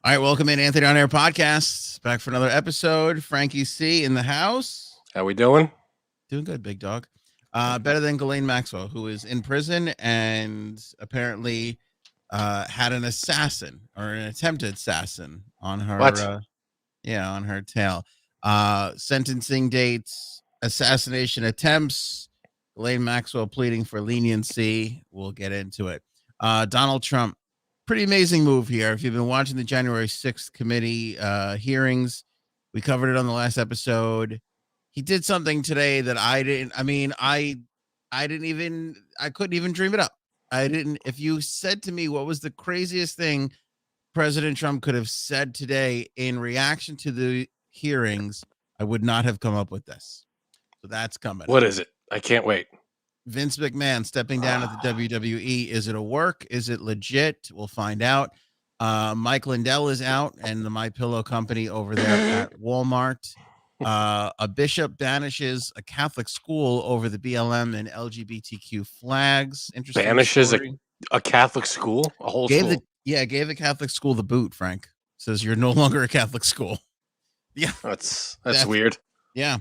All right, welcome in Anthony on Air Podcast. Back for another episode. Frankie C in the house. How we doing? Doing good, big dog. Better than Ghislaine Maxwell, who is in prison and apparently had an assassin or an attempted assassin on her. What? On her tail. Sentencing dates, assassination attempts. Ghislaine Maxwell pleading for leniency. We'll get into it. Donald Trump. Pretty amazing move here. If you've been watching the January 6th committee hearings, we covered it on the last episode. He did something today that I couldn't even dream it up. If you said to me, what was the craziest thing President Trump could have said today in reaction to the hearings, I would not have come up with this. So that's coming. What is it? I can't wait. Vince McMahon stepping down at the WWE. Is it a work? Is it legit? We'll find out. Mike Lindell is out, and the MyPillow company over there at Walmart. A bishop banishes a Catholic school over the BLM and LGBTQ flags. Interesting. Banishes a Catholic school? A whole school? Gave a Catholic school the boot, Frank. Says you're no longer a Catholic school. Yeah. That's weird. Yeah.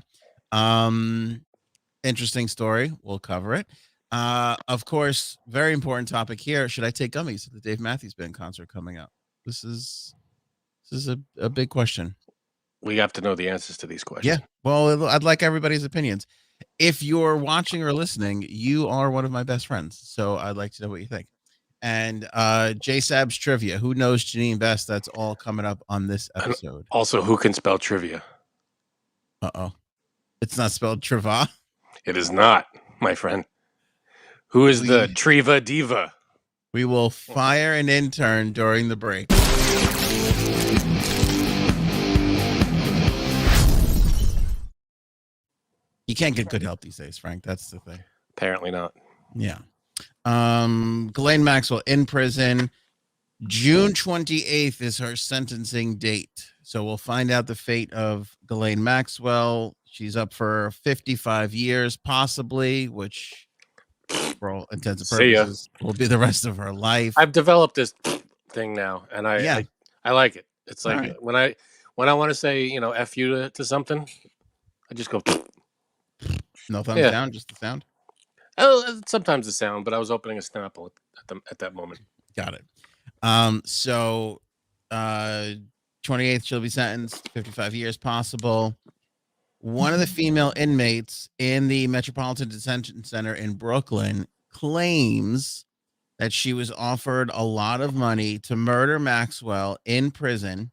Interesting story. We'll cover it. Of course, very important topic here. Should I take gummies at the Dave Matthews Band concert coming up? This is a big question. We have to know the answers to these questions. Yeah. Well, I'd like everybody's opinions. If you're watching or listening, you are one of my best friends. So I'd like to know what you think. And J-Sabs trivia. Who knows Janine best? That's all coming up on this episode. And also, who can spell trivia? Uh-oh. It's not spelled Triva. It is not, my friend. Who is the Triva Diva? We will fire an intern during the break. You can't get good help these days, Frank. That's the thing. Apparently not. Yeah. Ghislaine Maxwell in prison. June 28th is her sentencing date. So we'll find out the fate of Ghislaine Maxwell. She's up for 55 years, possibly, which for all intents and purposes will be the rest of her life. I've developed this thing now, and I like it. It's like right. when I want to say, F you to something, I just go. No thumbs down, just the sound? Oh, sometimes the sound, but I was opening a Snapple at that moment. Got it. So 28th, she'll be sentenced, 55 years possible. One of the female inmates in the Metropolitan Detention Center in Brooklyn claims that she was offered a lot of money to murder Maxwell in prison,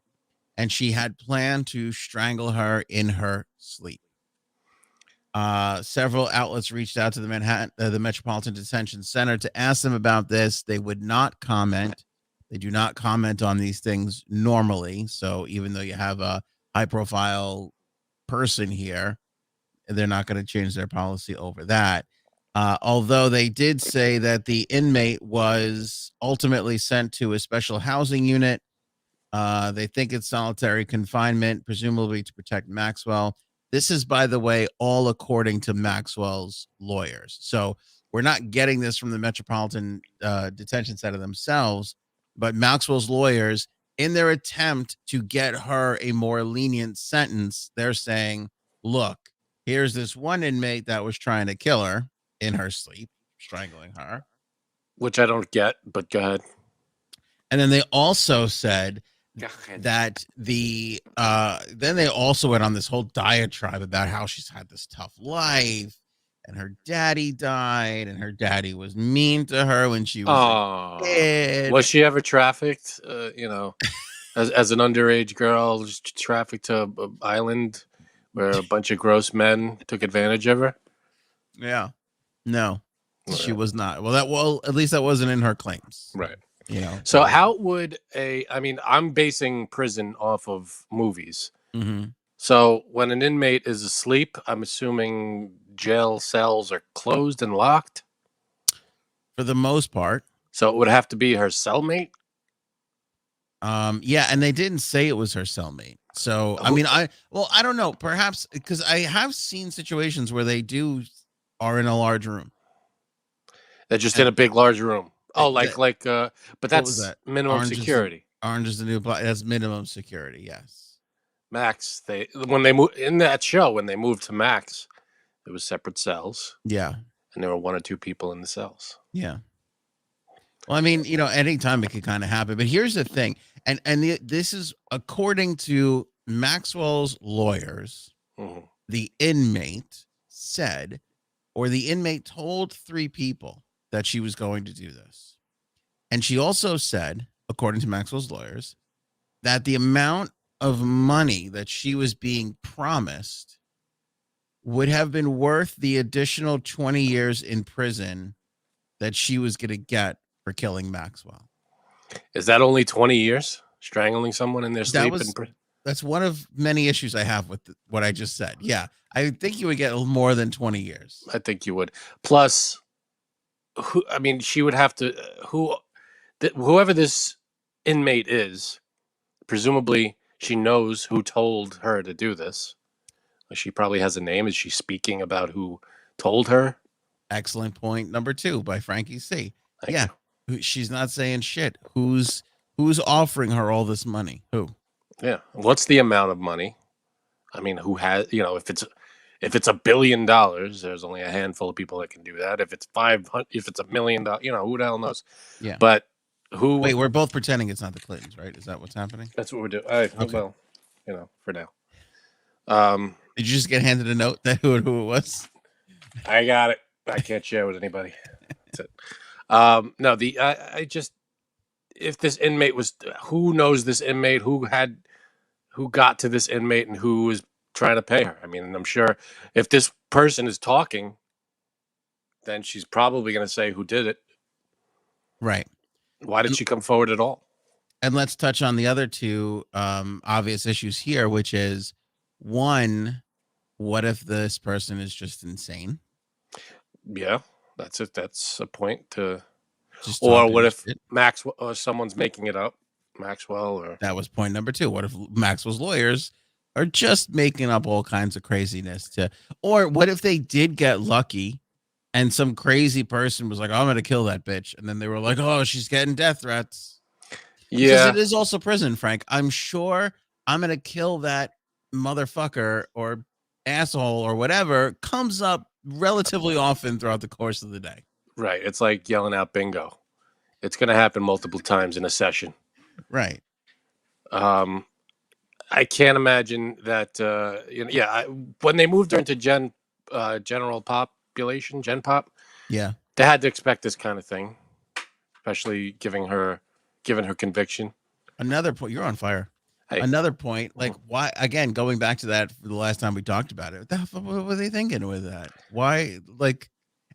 and she had planned to strangle her in her sleep. Several outlets reached out to the Metropolitan Detention Center to ask them about this. They would not comment. They do not comment on these things normally. So even though you have a high-profile person here, they're not going to change their policy over that. Although they did say that the inmate was ultimately sent to a special housing unit. They think it's solitary confinement, presumably to protect Maxwell. This is, by the way, all according to Maxwell's lawyers. So we're not getting this from the Metropolitan Detention Center themselves, but Maxwell's lawyers, in their attempt to get her a more lenient sentence, they're saying, look, here's this one inmate that was trying to kill her in her sleep, strangling her. Which I don't get, but go ahead. And then they also said that then they also went on this whole diatribe about how she's had this tough life and her daddy died and her daddy was mean to her when she was a kid. Was she ever trafficked, as an underage girl, just trafficked to an island where a bunch of gross men took advantage of her? Yeah. No, she was not. Well, at least that wasn't in her claims. Right. So how would I'm basing prison off of movies. Mm-hmm. So when an inmate is asleep, I'm assuming jail cells are closed and locked? For the most part. So it would have to be her cellmate? Yeah, and they didn't say it was her cellmate. So, I don't know. Perhaps because I have seen situations where they are in a large room. They're just in a big, large room. Oh, but that's minimum security. Orange is the new black. That's minimum security. Yes. Max, when they moved in that show, when they moved to Max, there was separate cells, Yeah. and there were 1 or 2 people in the cells. Yeah. Well, I mean, anytime it could kind of happen. But here's the thing, and this is according to Maxwell's lawyers. Mm-hmm. The inmate said, or the inmate told 3 people that she was going to do this, and she also said, according to Maxwell's lawyers, that the amount of money that she was being promised would have been worth the additional 20 years in prison that she was going to get for killing Maxwell. Is that only 20 years? Strangling someone in their sleep? That's one of many issues I have with what I just said. Yeah, I think you would get more than 20 years. I think you would. Plus, she would have to, whoever this inmate is, presumably she knows who told her to do this. She probably has a name. Is she speaking about who told her? Excellent point. Number 2 by Frankie C. Thank you. She's not saying shit. Who's offering her all this money? Who? Yeah. What's the amount of money? I mean, who has, if it's $1 billion, there's only a handful of people that can do that. If it's 500, if it's $1 million, who the hell knows? Yeah. But who? Wait, we're both pretending it's not the Clintons, right? Is that what's happening? That's what we're doing. Okay. Well, for now. Did you just get handed a note that who it was? I got it. I can't share with anybody. That's it. No, if this inmate was, who knows this inmate, who got to this inmate and who was trying to pay her. I mean, I'm sure if this person is talking, then she's probably going to say who did it. Right. Why did she come forward at all? And let's touch on the other 2 obvious issues here, which is 1, what if this person is just insane? Yeah, that's it. That's a point to. Or what if Maxwell or someone's making it up? Maxwell or that was point number 2. What if Maxwell's lawyers are just making up all kinds of craziness or what if they did get lucky and some crazy person was like, I'm going to kill that bitch. And then they were like, oh, she's getting death threats. Yeah. Because it is also prison, Frank. I'm sure I'm going to kill that motherfucker or asshole or whatever comes up relatively often throughout the course of the day. Right. It's like yelling out bingo. It's going to happen multiple times in a session. Right. I can't imagine that. When they moved her into general population, Gen Pop, yeah, they had to expect this kind of thing, especially given her conviction. Another point. You're on fire. Hey. Another point. Like, why? Again, going back to that for the last time we talked about it. What were they thinking with that? Why? Like,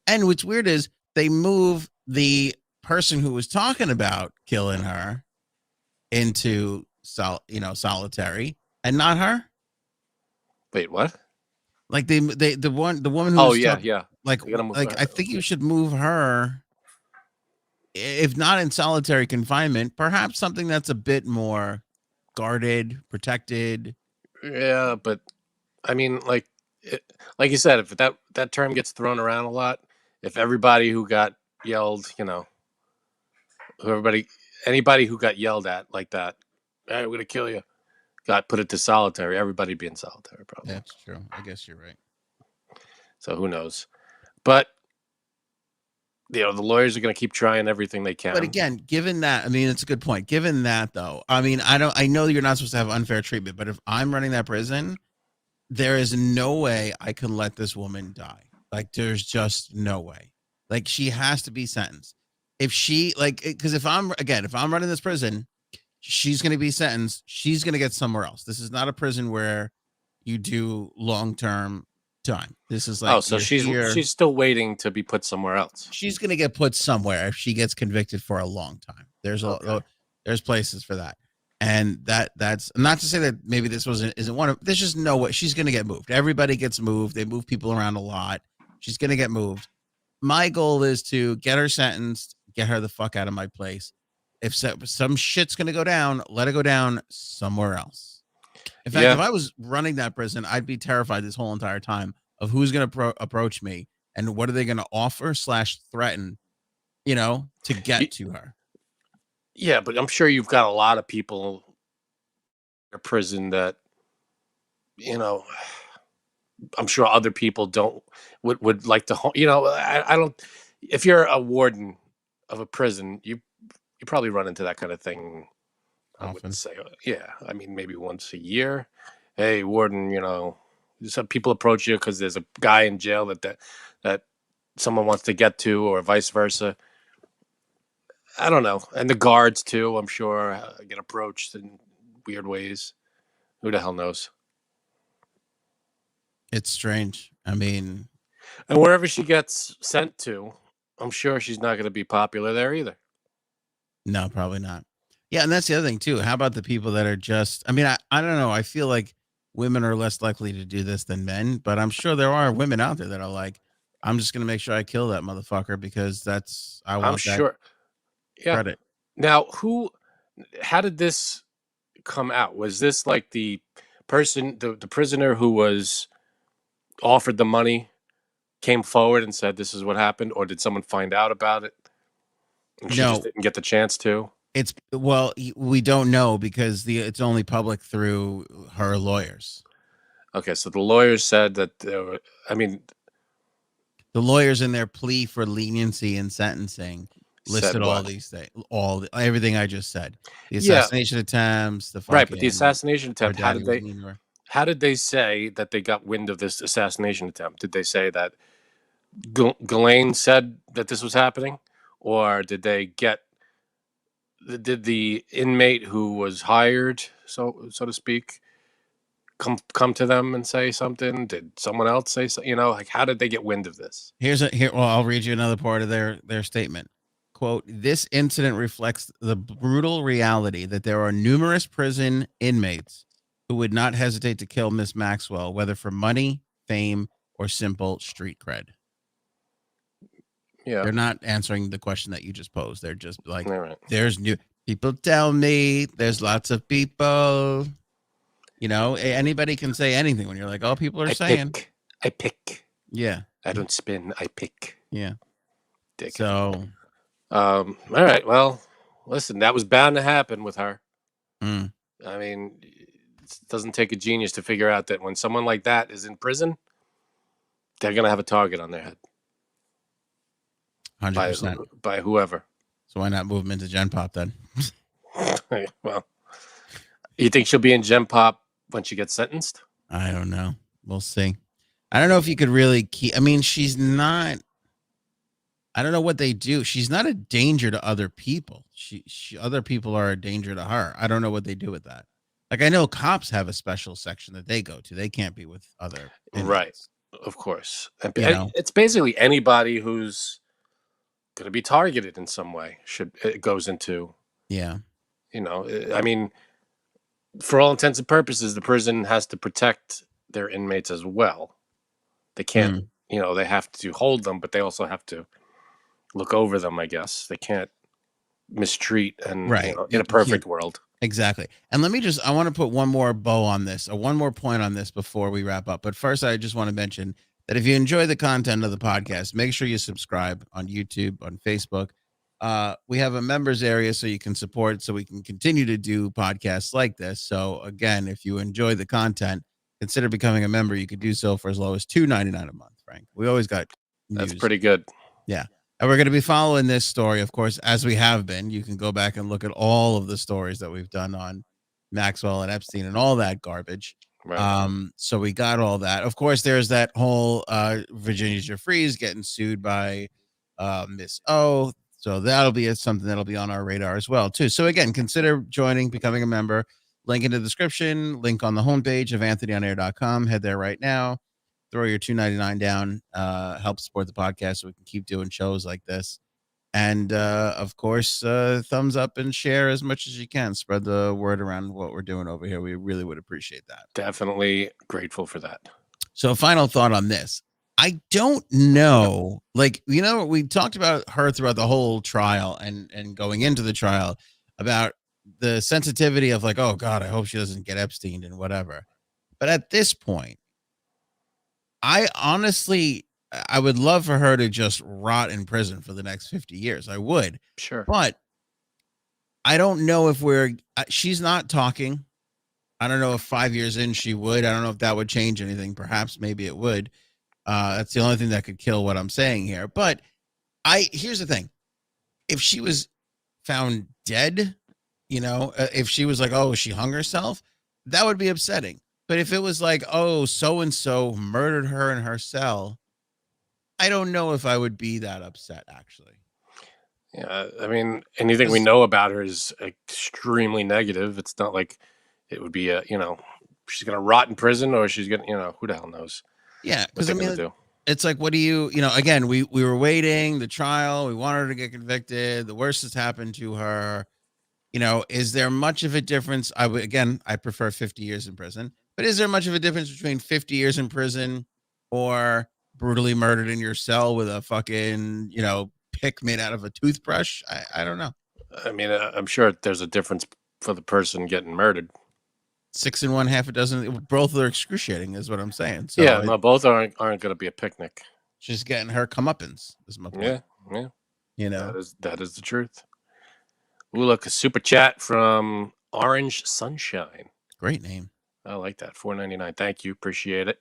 and what's weird is they move the person who was talking about killing her into solitary and not her. Wait, what? Like the woman who oh yeah like I think you should move her, if not in solitary confinement, perhaps something that's a bit more guarded, protected. Yeah, but I mean, like you said, if that term gets thrown around a lot, if everybody who got yelled, anybody who got yelled at like that, hey, we're gonna kill you, got put into solitary, everybody be in solitary probably. That's true. I guess you're right. So who knows? But the lawyers are going to keep trying everything they can. But again, given that, I mean, it's a good point. Given that, though, I mean, I know you're not supposed to have unfair treatment, but if I'm running that prison, there is no way I can let this woman die. Like, there's just no way. Like, she has to be sentenced. If she, because if I'm running this prison, she's going to be sentenced. She's going to get somewhere else. This is not a prison where you do long-term time. This is like, so she's still waiting to be put somewhere else. She's going to get put somewhere if she gets convicted for a long time. There's there's places for that. And that's not to say that maybe this isn't one of, there's just no way she's going to get moved. Everybody gets moved. They move people around a lot. She's going to get moved. My goal is to get her sentenced, get her the fuck out of my place. If some shit's going to go down, let it go down somewhere else. In fact, if I was running that prison, I'd be terrified this whole entire time of who's going to approach me and what are they going to offer / threaten, to get to her. Yeah, but I'm sure you've got a lot of people in prison that, you know, I'm sure other people don't would like to, I don't. If you're a warden of a prison, you probably run into that kind of thing. I wouldn't Often. say, yeah. I mean, maybe once a year. Hey, warden, some people approach you because there's a guy in jail that someone wants to get to, or vice versa. I don't know, and the guards too. I'm sure get approached in weird ways. Who the hell knows? It's strange. I mean, And wherever she gets sent to, I'm sure she's not going to be popular there either. no, probably not. Yeah, and that's the other thing too. How about the people that are just? I mean, I don't know. I feel like women are less likely to do this than men, but I'm sure there are women out there that are like, I'm just gonna make sure I kill that motherfucker because I I'm want that sure. Yeah. credit. Now, how did this come out? Was this like the person, the prisoner who was offered the money came forward and said this is what happened, or did someone find out about it and she just No, didn't get the chance to? we don't know because it's only public through her lawyers. Okay, so the lawyers said that I mean, The lawyers in their plea for leniency in sentencing said listed all what? these things, everything I just said. The Yeah, assassination attempts, the right. But the fucking assassination her attempt, daddy was mean to her. how did they say that they got wind of this assassination attempt? Did they say that Ghislaine said that this was happening, or did the inmate who was hired, so to speak, come to them and say something? Did someone else say so? Like how did they get wind of this? Well, I'll read you another part of their statement. Quote, this incident reflects the brutal reality that there are numerous prison inmates who would not hesitate to kill Miss Maxwell, whether for money, fame, or simple street cred. Yeah, They're not answering the question that you just posed. They're just like, all right. there's new people tell me there's lots of people. Anybody can say anything when you're like, oh, people are saying. I pick. Yeah. I don't spin. I pick. Yeah. Dick. So, All right. Well, listen, that was bound to happen with her. mm, I mean, it doesn't take a genius to figure out that when someone like that is in prison, they're gonna have a target on their head 100%. by whoever. So why not move them into Gen Pop then? Well, you think she'll be in Gen Pop when she gets sentenced? I don't know. We'll see. I don't know if you could really keep. I mean, she's not. I don't know what they do. She's not a danger to other people. Other people are a danger to her. I don't know what they do with that. Like I know cops have a special section that they go to. They can't be with other inmates. Right. Of course. You It's basically anybody who's going to be targeted in some way it goes into. Yeah. I mean, for all intents and purposes, the prison has to protect their inmates as well. They can't, they have to hold them, but they also have to look over them, I guess. They can't mistreat and Right. in a perfect world. Exactly. And I want to put one more bow on this, or one more point on this before we wrap up. But first, I just want to mention that if you enjoy the content of the podcast, make sure you subscribe on YouTube, on Facebook. We have a members area so you can support, so we can continue to do podcasts like this. So again, if you enjoy the content, consider becoming a member. You could do so for as low as $2.99 a month, Frank. We always got news. That's pretty good. Yeah. And we're going to be following this story, of course, as we have been. You can go back and look at all of the stories that we've done on Maxwell and Epstein and all that garbage. Right. So we got all that. Of course, there's that whole Virginia Jeffries getting sued by Miss O. So that'll be something that'll be on our radar as well, too. So again, consider becoming a member. Link in the description, link on the homepage of anthonyonair.com. Head there right now. Throw your $2.99 down, help support the podcast so we can keep doing shows like this. And of course, thumbs up and share as much as you can. Spread the word around what we're doing over here. We really would appreciate that. Definitely grateful for that. So, final thought on this. I don't know. We talked about her throughout the whole trial and going into the trial about the sensitivity of like, oh God, I hope she doesn't get Epstein and whatever. But at this point, I would love for her to just rot in prison for the next 50 years. I would. Sure. But I don't know if she's not talking. I don't know if 5 years in she would. I don't know if that would change anything. Perhaps, maybe it would. That's the only thing that could kill what I'm saying here. But here's the thing: if she was found dead, if she was like, oh, she hung herself, that would be upsetting. But if it was like, oh, so and so murdered her in her cell, I don't know if I would be that upset. Actually, Yeah, I mean, anything we know about her is extremely negative. It's not like it would be she's gonna rot in prison, or she's gonna, who the hell knows? Yeah, because I mean, it's like, what do again, we were waiting the trial. We wanted her to get convicted. The worst has happened to her. Is there much of a difference? I prefer 50 years in prison, but is there much of a difference between 50 years in prison or brutally murdered in your cell with a fucking, pick made out of a toothbrush? I don't know. I mean, I'm sure there's a difference for the person getting murdered. 6 and 1 half a dozen. Both are excruciating, is what I'm saying. So yeah, no, both aren't going to be a picnic. She's getting her comeuppance. Is my point. Yeah. That is the truth. Ooh, look, a super chat from Orange Sunshine. Great name. I like that. $4.99. Thank you. Appreciate it.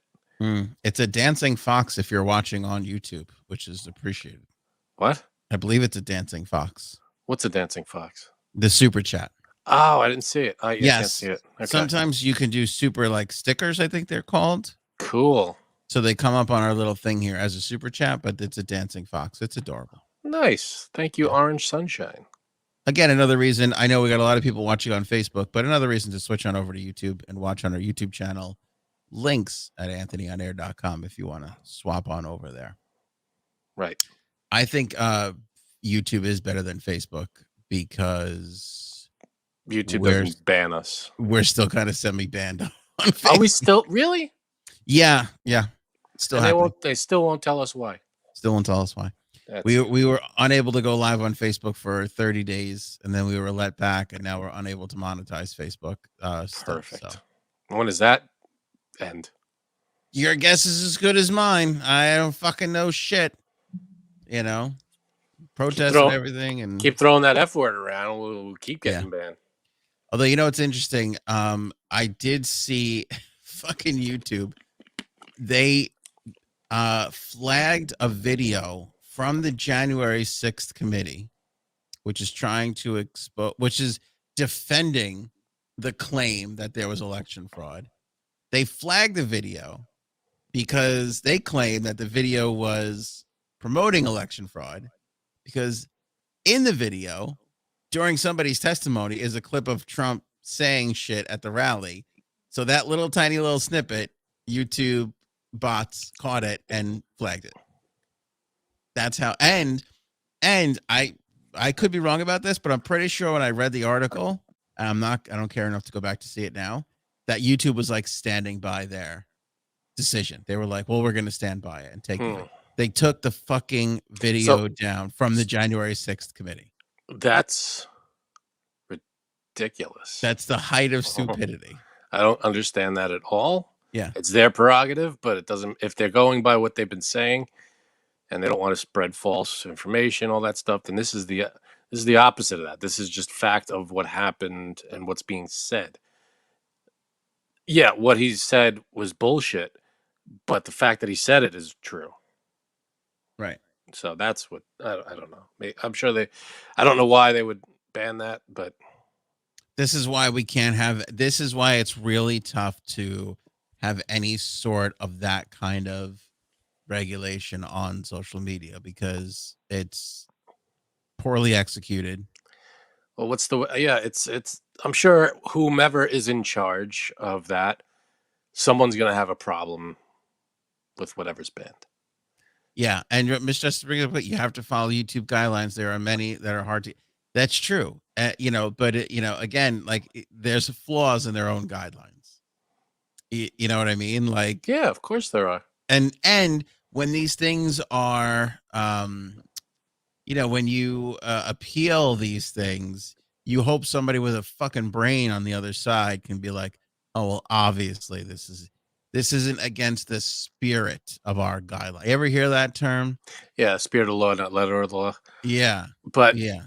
It's a dancing fox if you're watching on YouTube, which is appreciated. What? I believe it's a dancing fox. What's a dancing fox? The super chat. Oh, I didn't see it. Yes. Can't see it. Okay. Sometimes you can do super stickers, I think they're called. Cool. So they come up on our little thing here as a super chat, but it's a dancing fox. It's adorable. Nice. Thank you, Orange Sunshine. Again, another reason, I know we got a lot of people watching on Facebook, but another reason to switch on over to YouTube and watch on our YouTube channel. Links at anthonyonair.com if you want to swap on over there. Right. I think YouTube is better than Facebook because YouTube doesn't ban us. We're still kind of semi-banned on Facebook. Are we still? Really? Yeah. Still they still won't tell us why. Still won't tell us why. We were unable to go live on Facebook for 30 days, and then we were let back, and now we're unable to monetize Facebook. Perfect. When does that end? Your guess is as good as mine. I don't fucking know shit. Protest and everything, and keep throwing that F word around. We'll keep getting banned. Although, it's interesting. I did see fucking YouTube. They flagged a video from the January 6th committee, which is trying to which is defending the claim that there was election fraud. They flagged the video because they claim that the video was promoting election fraud, because in the video, during somebody's testimony, is a clip of Trump saying shit at the rally. So that little tiny little snippet, YouTube bots caught it and flagged it. That's how. And I could be wrong about this, but I'm pretty sure when I read the article, and I don't care enough to go back to see it now, that YouTube was standing by their decision. They were like, well, we're going to stand by it and take it. They took the fucking video down from the January 6th committee. That's ridiculous. That's the height of stupidity. I don't understand that at all. Yeah. It's their prerogative, but it doesn't, if they're going by what they've been saying and they don't want to spread false information, all that stuff, then this is the opposite of that. This is just fact of what happened and what's being said. Yeah, what he said was bullshit, but the fact that he said it is true. Right. So that's what, I don't know. I'm sure I don't know why they would ban that, but. This is why this is why it's really tough to have any sort of that kind of regulation on social media, because it's poorly executed. Well, it's I'm sure whomever is in charge of that, someone's going to have a problem with whatever's banned. Yeah. And Mr. Justice brings up, you have to follow YouTube guidelines. There are many that are hard to. That's true. But again, there's flaws in their own guidelines. You know what I mean? Yeah, of course there are. And when these things are, when you appeal these things, you hope somebody with a fucking brain on the other side can be like, oh, well, obviously this isn't against the spirit of our guideline. You ever hear that term? Yeah, spirit of law, not letter of the law. Yeah. But yeah,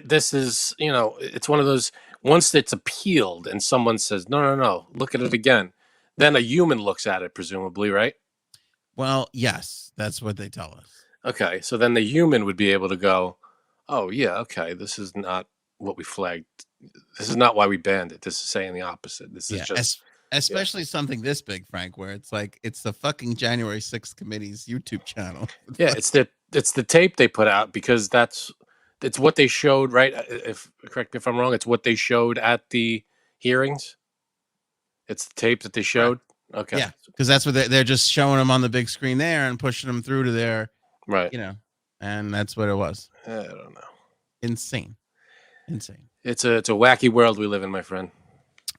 this is, it's one of those, once it's appealed and someone says, no, look at it again, then a human looks at it, presumably, right? Well, yes, that's what they tell us. Okay, so then the human would be able to go, oh, yeah, okay, this is not what we flagged. This is not why we banned it. This is saying the opposite. This is just... especially something this big, Frank, where it's like it's the fucking January 6th committee's YouTube channel. Yeah, it's the tape they put out, because it's what they showed, right? If correct me if I'm wrong, it's what they showed at the hearings. It's the tape that they showed. Right. Okay. Yeah, because that's what they're just showing them on the big screen there and pushing them through to their right. And that's what it was. I don't know. Insane. It's a wacky world we live in, my friend.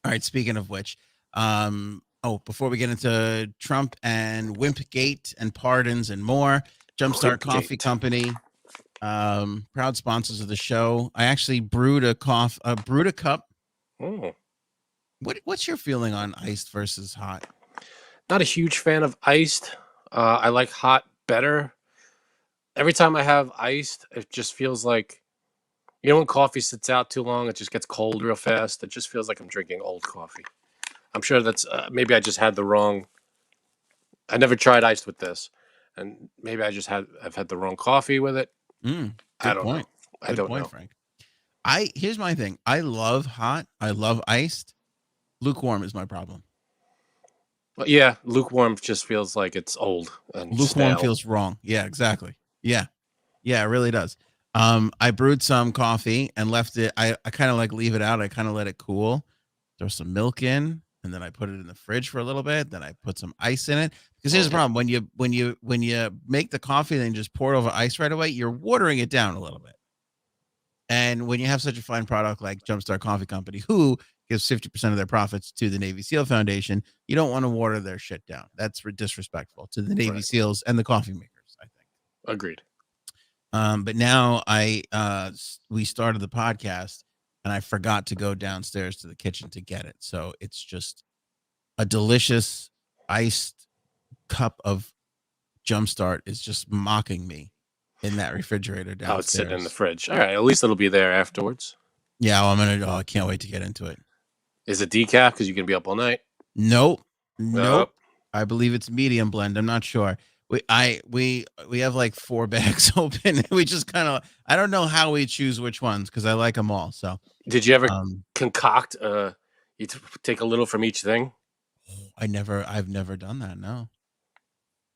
All right. Speaking of which, before we get into Trump and Wimpgate and pardons and more, Jumpstart Coffee Company, proud sponsors of the show. I actually brewed a cup. Oh. What's your feeling on iced versus hot? Not a huge fan of iced. I like hot better. Every time I have iced, it just feels like, when coffee sits out too long, it just gets cold real fast. It just feels like I'm drinking old coffee. I'm sure that's maybe I just had the wrong. I never tried iced with this, and maybe I've had the wrong coffee with it. I don't know. I don't know, Frank. Here's my thing. I love hot. I love iced. Lukewarm is my problem. Well, yeah, lukewarm just feels like it's old and lukewarm stale. Feels wrong. Yeah, exactly. Yeah, it really does. I brewed some coffee and left it. I kind of like leave it out. I kind of let it cool. Throw some milk in, and then I put it in the fridge for a little bit. Then I put some ice in it. Because here's the problem: when you make the coffee, then just pour it over ice right away, you're watering it down a little bit. And when you have such a fine product like Jumpstart Coffee Company, who gives 50% of their profits to the Navy SEAL Foundation, you don't want to water their shit down. That's disrespectful to the Navy SEALs and the coffee makers, I think. Agreed. But now we started the podcast and I forgot to go downstairs to the kitchen to get it. So it's just a delicious iced cup of Jumpstart is just mocking me in that refrigerator downstairs. Oh, it's sitting in the fridge. All right, at least it'll be there afterwards. Yeah, I can't wait to get into it. Is it decaf? Because you can be up all night. Nope. I believe it's medium blend. I'm not sure. We have like 4 bags open. We just kind of, I don't know how we choose which ones because I like them all. So did you ever concoct? You take a little from each thing. I've never done that. No.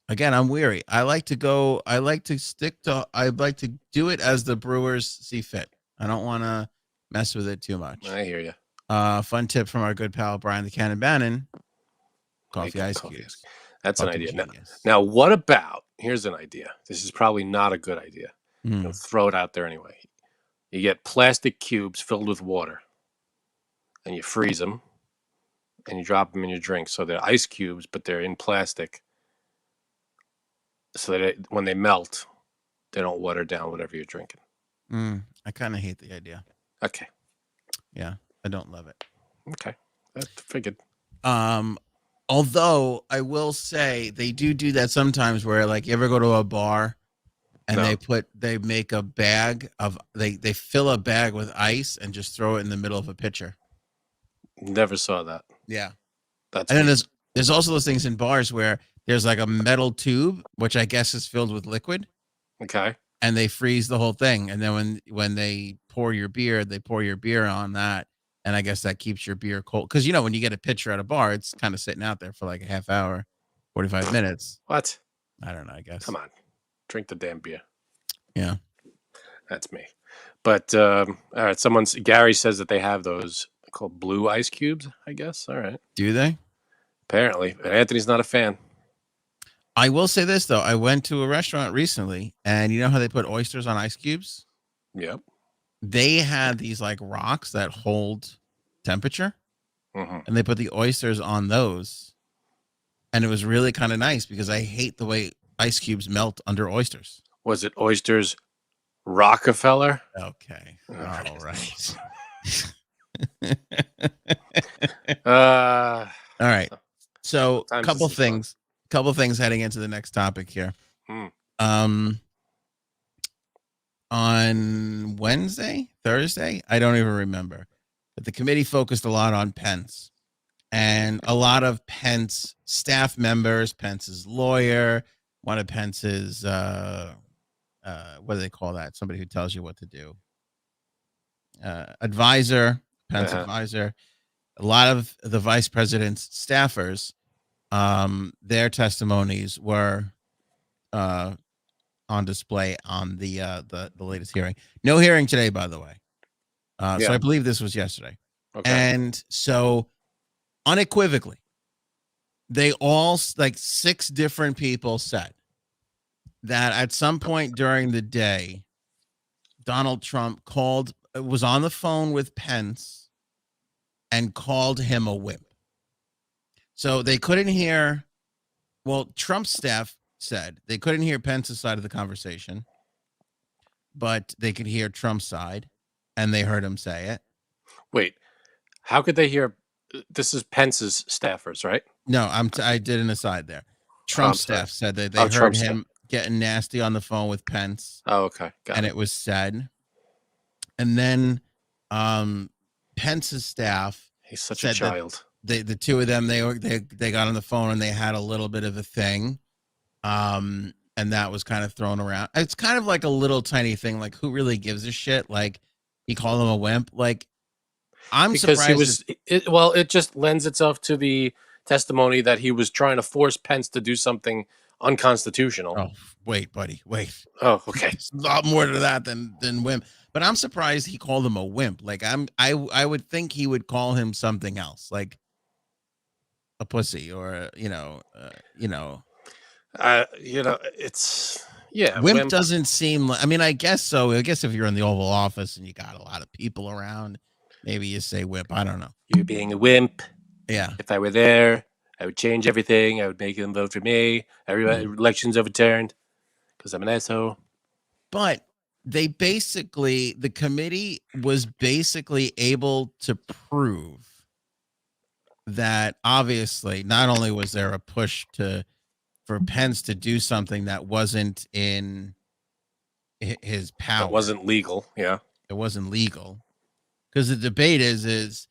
Again, I'm weary. I like to do it as the brewers see fit. I don't want to mess with it too much. I hear you. Fun tip from our good pal Brian the Cannon Bannon. Coffee ice cubes. That's an idea. Now, what about? Here's an idea. This is probably not a good idea. I'll throw it out there anyway. You get plastic cubes filled with water, and you freeze them, and you drop them in your drink. So they're ice cubes, but they're in plastic, so that when they melt, they don't water down whatever you're drinking. I kind of hate the idea. Okay. Yeah, I don't love it. Okay, I figured. Although I will say they do that sometimes where like you ever go to a bar and they make a bag of they fill a bag with ice and just throw it in the middle of a pitcher. Never saw that. Yeah. And then there's also those things in bars where there's like a metal tube, which I guess is filled with liquid. Okay. And they freeze the whole thing. And then when they pour your beer, they pour your beer on that. And I guess that keeps your beer cold. Because, when you get a pitcher at a bar, it's kind of sitting out there for like a half hour, 45 minutes. What? I don't know, I guess. Come on. Drink the damn beer. Yeah. That's me. But, all right, Gary says that they have those called blue ice cubes, I guess. All right. Do they? Apparently. But Anthony's not a fan. I will say this, though. I went to a restaurant recently, and you know how they put oysters on ice cubes? Yep. They had these like rocks that hold temperature, and they put the oysters on those. And it was really kind of nice because I hate the way ice cubes melt under oysters. Was it oysters Rockefeller? Okay. All right. All right. So a couple things heading into the next topic here. On on Thursday. I don't even remember. But the committee focused a lot on Pence. And a lot of Pence staff members, Pence's lawyer, one of Pence's, what do they call that? Somebody who tells you what to do. Advisor, Pence advisor. A lot of the vice president's staffers, their testimonies were on display on the latest hearing. No hearing today, by the way. So I believe this was yesterday. Okay. And so unequivocally, they all, like 6 different people, said that at some point during the day, Donald Trump was on the phone with Pence and called him a wimp. So they couldn't hear, well, Trump's staff said they couldn't hear Pence's side of the conversation, but they could hear Trump's side, and they heard him say it. Wait, how could they hear? This is Pence's staffers, right? No, I did an aside there. Trump's staff said that they heard him getting nasty on the phone with Pence. Oh, okay. And it was said. And then Pence's staff, he's such a child. The 2 of them, they got on the phone and they had a little bit of a thing. And that was kind of thrown around. It's kind of like a little tiny thing, like who really gives a shit? Like he called him a wimp. Like I'm surprised. It just lends itself to the testimony that he was trying to force Pence to do something unconstitutional. Oh, wait, buddy, wait. Oh, okay. It's a lot more to that than wimp. But I'm surprised he called him a wimp. Like I would think he would call him something else, like a pussy or it's Wimp doesn't seem like, I mean, I guess so. I guess if you're in the Oval Office and you got a lot of people around, maybe you say wimp. I don't know. You're being a wimp. Yeah. If I were there, I would change everything. I would make them vote for me. Elections overturned because I'm an asshole. But the committee was basically able to prove that obviously not only was there a push for Pence to do something that wasn't in his power. It wasn't legal. Yeah. It wasn't legal. Because the debate is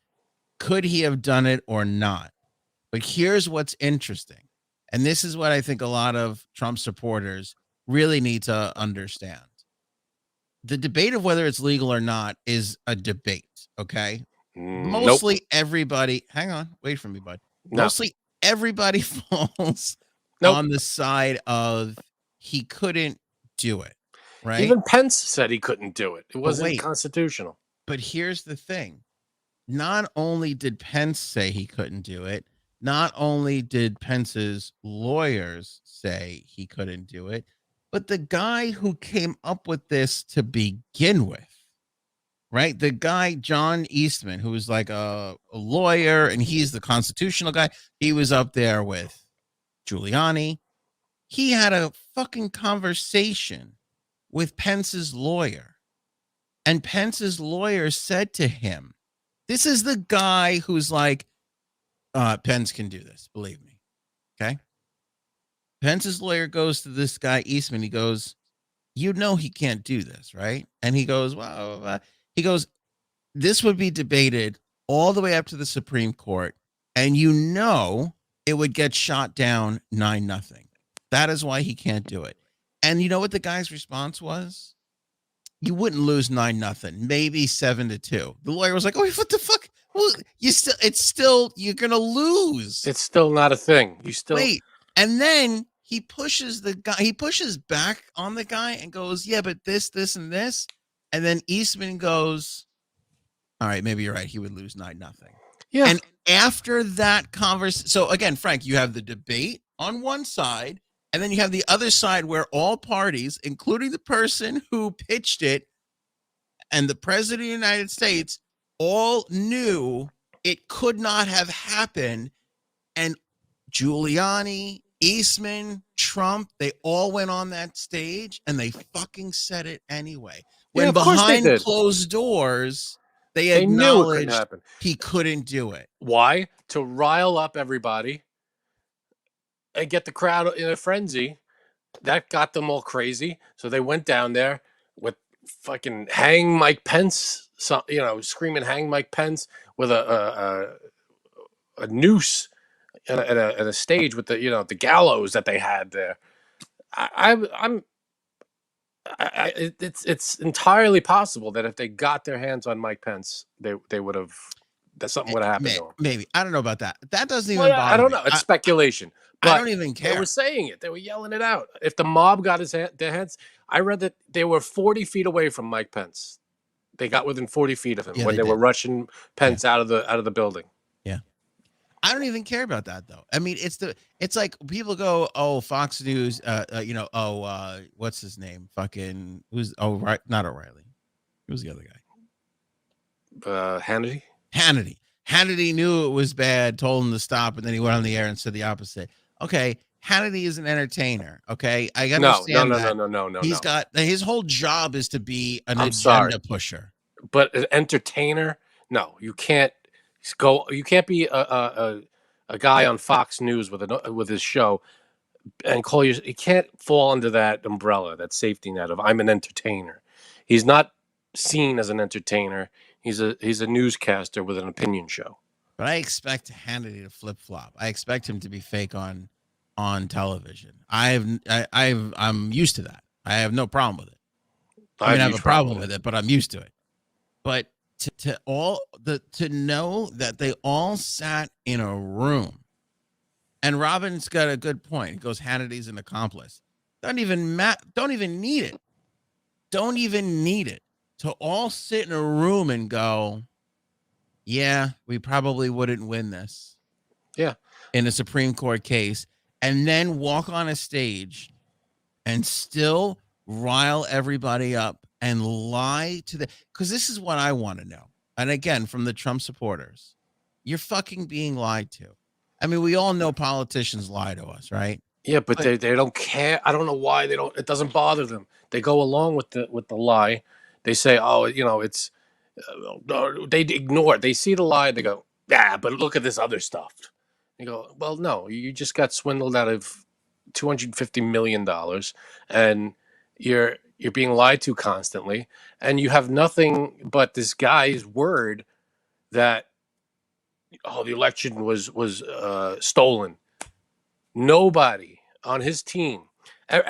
could he have done it or not? But here's what's interesting. And this is what I think a lot of Trump supporters really need to understand. The debate of whether it's legal or not is a debate, okay? Mostly everybody, hang on, wait for me, bud. Mostly everybody falls on the side of he couldn't do it, right? Even Pence said he couldn't do it. It wasn't constitutional. But here's the thing. Not only did Pence say he couldn't do it, not only did Pence's lawyers say he couldn't do it, but the guy who came up with this to begin with, right? The guy, John Eastman, who was like a lawyer, and he's the constitutional guy. He was up there with Giuliani. He had a fucking conversation with Pence's lawyer. And Pence's lawyer said to him, this is the guy who's like, Pence can do this, believe me. Okay. Pence's lawyer goes to this guy, Eastman. He goes, you know, he can't do this, right? And he goes, well, this would be debated all the way up to the Supreme Court. And you know, it would get shot down 9-0. That is why he can't do it. And you know what the guy's response was? You wouldn't lose 9-0, maybe 7-2. The lawyer was like, "Oh, what the fuck? Well, you're gonna lose. It's still not a thing. You still wait." And then he pushes the guy. He pushes back on the guy and goes, "Yeah, but this, and this." And then Eastman goes, "All right, maybe you're right. He would lose 9-0." Yeah. And after that conversation, so again, Frank, you have the debate on one side. And then you have the other side where all parties, including the person who pitched it and the president of the United States, all knew it could not have happened. And Giuliani, Eastman, Trump, they all went on that stage and they fucking said it anyway. When behind closed doors, they acknowledged he couldn't do it. Why? To rile up everybody and get the crowd in a frenzy. That got them all crazy. So they went down there with fucking hang Mike Pence, screaming hang Mike Pence with a noose at a stage with the gallows that they had there. It's entirely possible that if they got their hands on Mike Pence, they would have, that something would have happened to him. Maybe. I don't know about that. That doesn't even bother me. I don't know. It's speculation. But I don't even care. They were saying it. They were yelling it out. If the mob got their hands, I read that they were 40 feet away from Mike Pence. They got within 40 feet of him when they were rushing Pence out of the building. Yeah. I don't even care about that though. I mean, it's like people go, oh, Fox News, what's his name? Fucking not O'Reilly. Who's the other guy? Hannity. Hannity knew it was bad, told him to stop, and then he went on the air and said the opposite. Okay, Hannity is an entertainer. Okay, I understand No. He's got his whole job is to be an agenda pusher. But an entertainer, no, you can't go. You can't be a guy on Fox News with his show and call you. You can't fall under that umbrella, that safety net of I'm an entertainer. He's not seen as an entertainer. He's a newscaster with an opinion show. But I expect Hannity to flip flop. I expect him to be fake on television. I'm used to that. I have no problem with it. I have a problem with it, but I'm used to it. But to know that they all sat in a room, and Robin's got a good point. He goes, Hannity's an accomplice. Don't even need it. Don't even need it to all sit in a room and go, yeah, we probably wouldn't win this. Yeah. In a Supreme Court case, and then walk on a stage and still rile everybody up and lie to because this is what I want to know. And again, from the Trump supporters, you're fucking being lied to. I mean, we all know politicians lie to us, right? Yeah, but they don't care. I don't know why they don't. It doesn't bother them. They go along with the lie. They say, oh, it's. They ignore it. They see the lie. They go, yeah, but look at this other stuff. You go, well, no, you just got swindled out of $250 million, and you're being lied to constantly, and you have nothing but this guy's word that the election was stolen. Nobody on his team,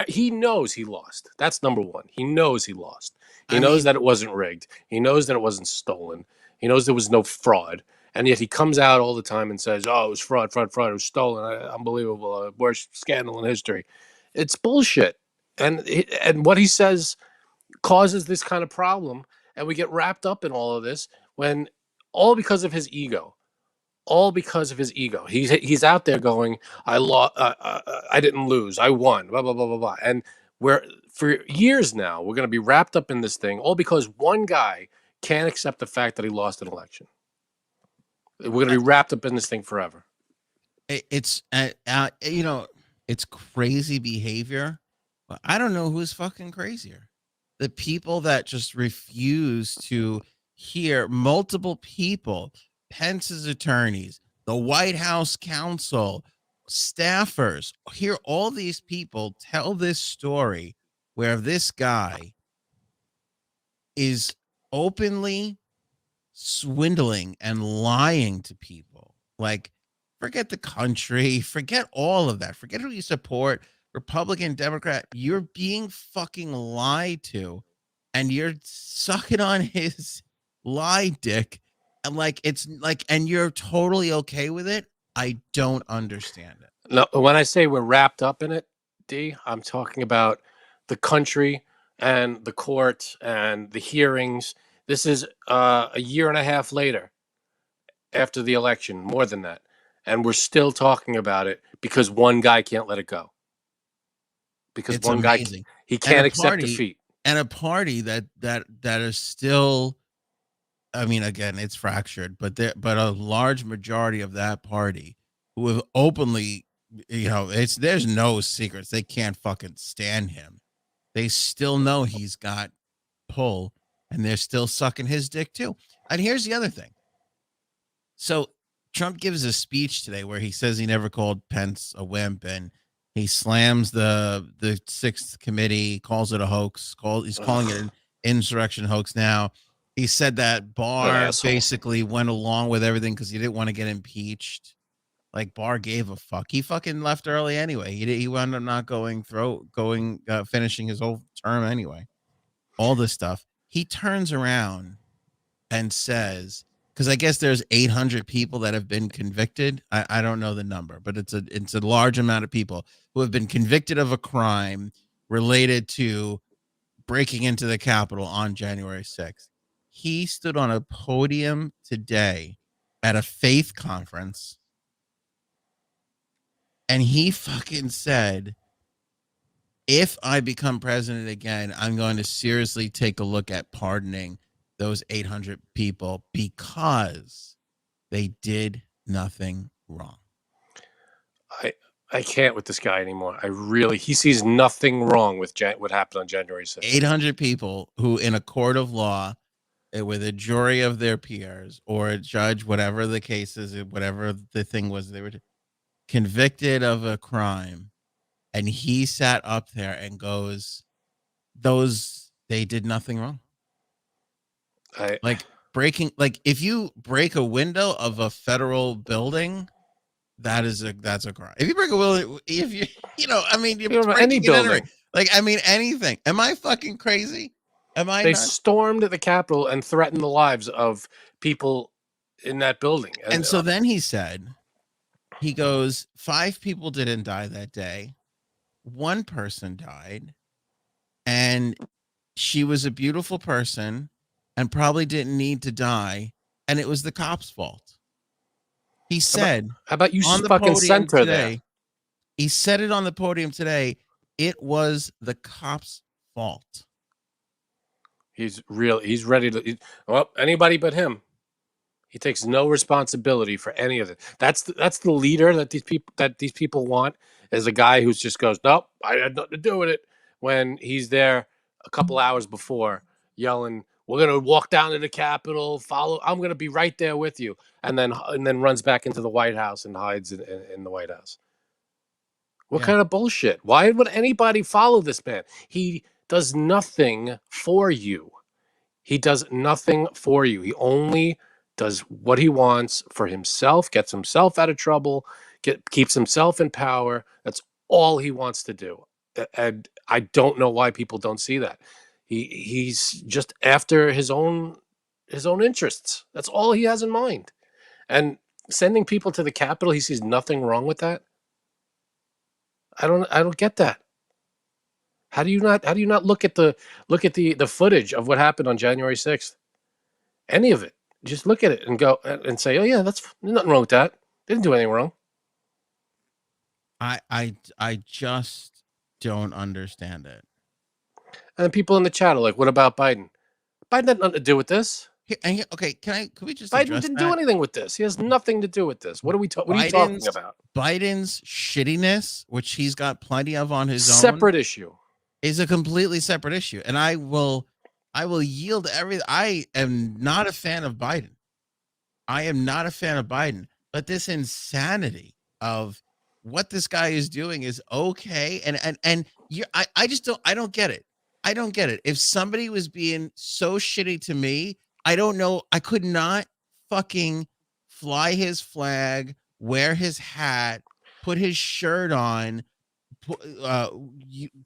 he knows he lost. That's number one. He knows he lost. He knows that it wasn't rigged. He knows that it wasn't stolen. He knows there was no fraud. And yet he comes out all the time and says, oh, it was fraud. It was stolen. Unbelievable. Worst scandal in history. It's bullshit. And what he says causes this kind of problem. And we get wrapped up in all of this when all because of his ego. All because of his ego. He's out there going, I lost. I didn't lose. I won. Blah, blah, blah, blah, blah. And for years now, we're going to be wrapped up in this thing, all because one guy can't accept the fact that he lost an election. We're going to be wrapped up in this thing forever. It's it's crazy behavior, but I don't know who's fucking crazier. The people that just refuse to hear multiple people, Pence's attorneys, the White House counsel, staffers, hear all these people tell this story where this guy is openly swindling and lying to people. Like, forget the country, forget all of that, forget who you support, Republican, Democrat. You're being fucking lied to, and you're sucking on his lie dick, and and you're totally okay with it. I don't understand it. No, when I say we're wrapped up in it, D, I'm talking about the country and the court and the hearings. This is a year and a half later after the election, more than that. And we're still talking about it because one guy can't let it go. Because it's one amazing. Guy, he can't accept defeat. And a party that is still, I mean, again, it's fractured, but a large majority of that party who have openly, there's no secrets. They can't fucking stand him. They still know he's got pull, and they're still sucking his dick too. And here's the other thing. So Trump gives a speech today where he says he never called Pence a wimp, and he slams the Sixth Committee, calls it a hoax. He's calling it insurrection hoax. Now, he said that Barr basically went along with everything because he didn't want to get impeached. Like, Barr gave a fuck. He fucking left early anyway. He wound up not finishing his whole term anyway. All this stuff. He turns around and says, because I guess there's 800 people that have been convicted. I don't know the number, but it's a large amount of people who have been convicted of a crime related to breaking into the Capitol on January 6th. He stood on a podium today at a faith conference, and he fucking said, if I become president again, I'm going to seriously take a look at pardoning those 800 people because they did nothing wrong. I can't with this guy anymore. He sees nothing wrong with what happened on January 6th. 800 people who, in a court of law, with a jury of their peers or a judge, whatever the case is, whatever the thing was, they were convicted of a crime. And he sat up there and goes, they did nothing wrong. If you break a window of a federal building, that's a crime. If you break a window, you're any building. Anything. Am I fucking crazy? They stormed the Capitol and threatened the lives of people in that building. And so then he goes, 5 people didn't die that day. 1 person died, and she was a beautiful person and probably didn't need to die, and it was the cops' fault. He said, how about you fucking center there? He said it on the podium today. It was the cops' fault. He's ready to, anybody but him. He takes no responsibility for any of it. That's the leader that these people want, is a guy who just goes, nope, I had nothing to do with it, when he's there a couple hours before yelling, we're going to walk down to the Capitol, I'm going to be right there with you. And then runs back into the White House and hides in the White House. What kind of bullshit? Why would anybody follow this man? He does nothing for you. He does nothing for you. He only does what he wants for himself, gets himself out of trouble, keeps himself in power. That's all he wants to do. And I don't know why people don't see that. He's just after his own interests. That's all he has in mind. And sending people to the Capitol, he sees nothing wrong with that. I don't get that. How do you not look at the footage of what happened on January 6th? Any of it. Just look at it and go and say, oh yeah, that's nothing wrong with that. Didn't do anything wrong. I just don't understand it. And people in the chat are like, what about Biden? Biden had nothing to do with this. Okay, can we just Biden didn't do anything with this. He has nothing to do with this. What are you talking about? Biden's shittiness, which he's got plenty of on his own, separate issue, is a completely separate issue. And I will yield everything. I am not a fan of Biden. But this insanity of what this guy is doing is okay. I don't get it. I don't get it. If somebody was being so shitty to me, I don't know. I could not fucking fly his flag, wear his hat, put his shirt on,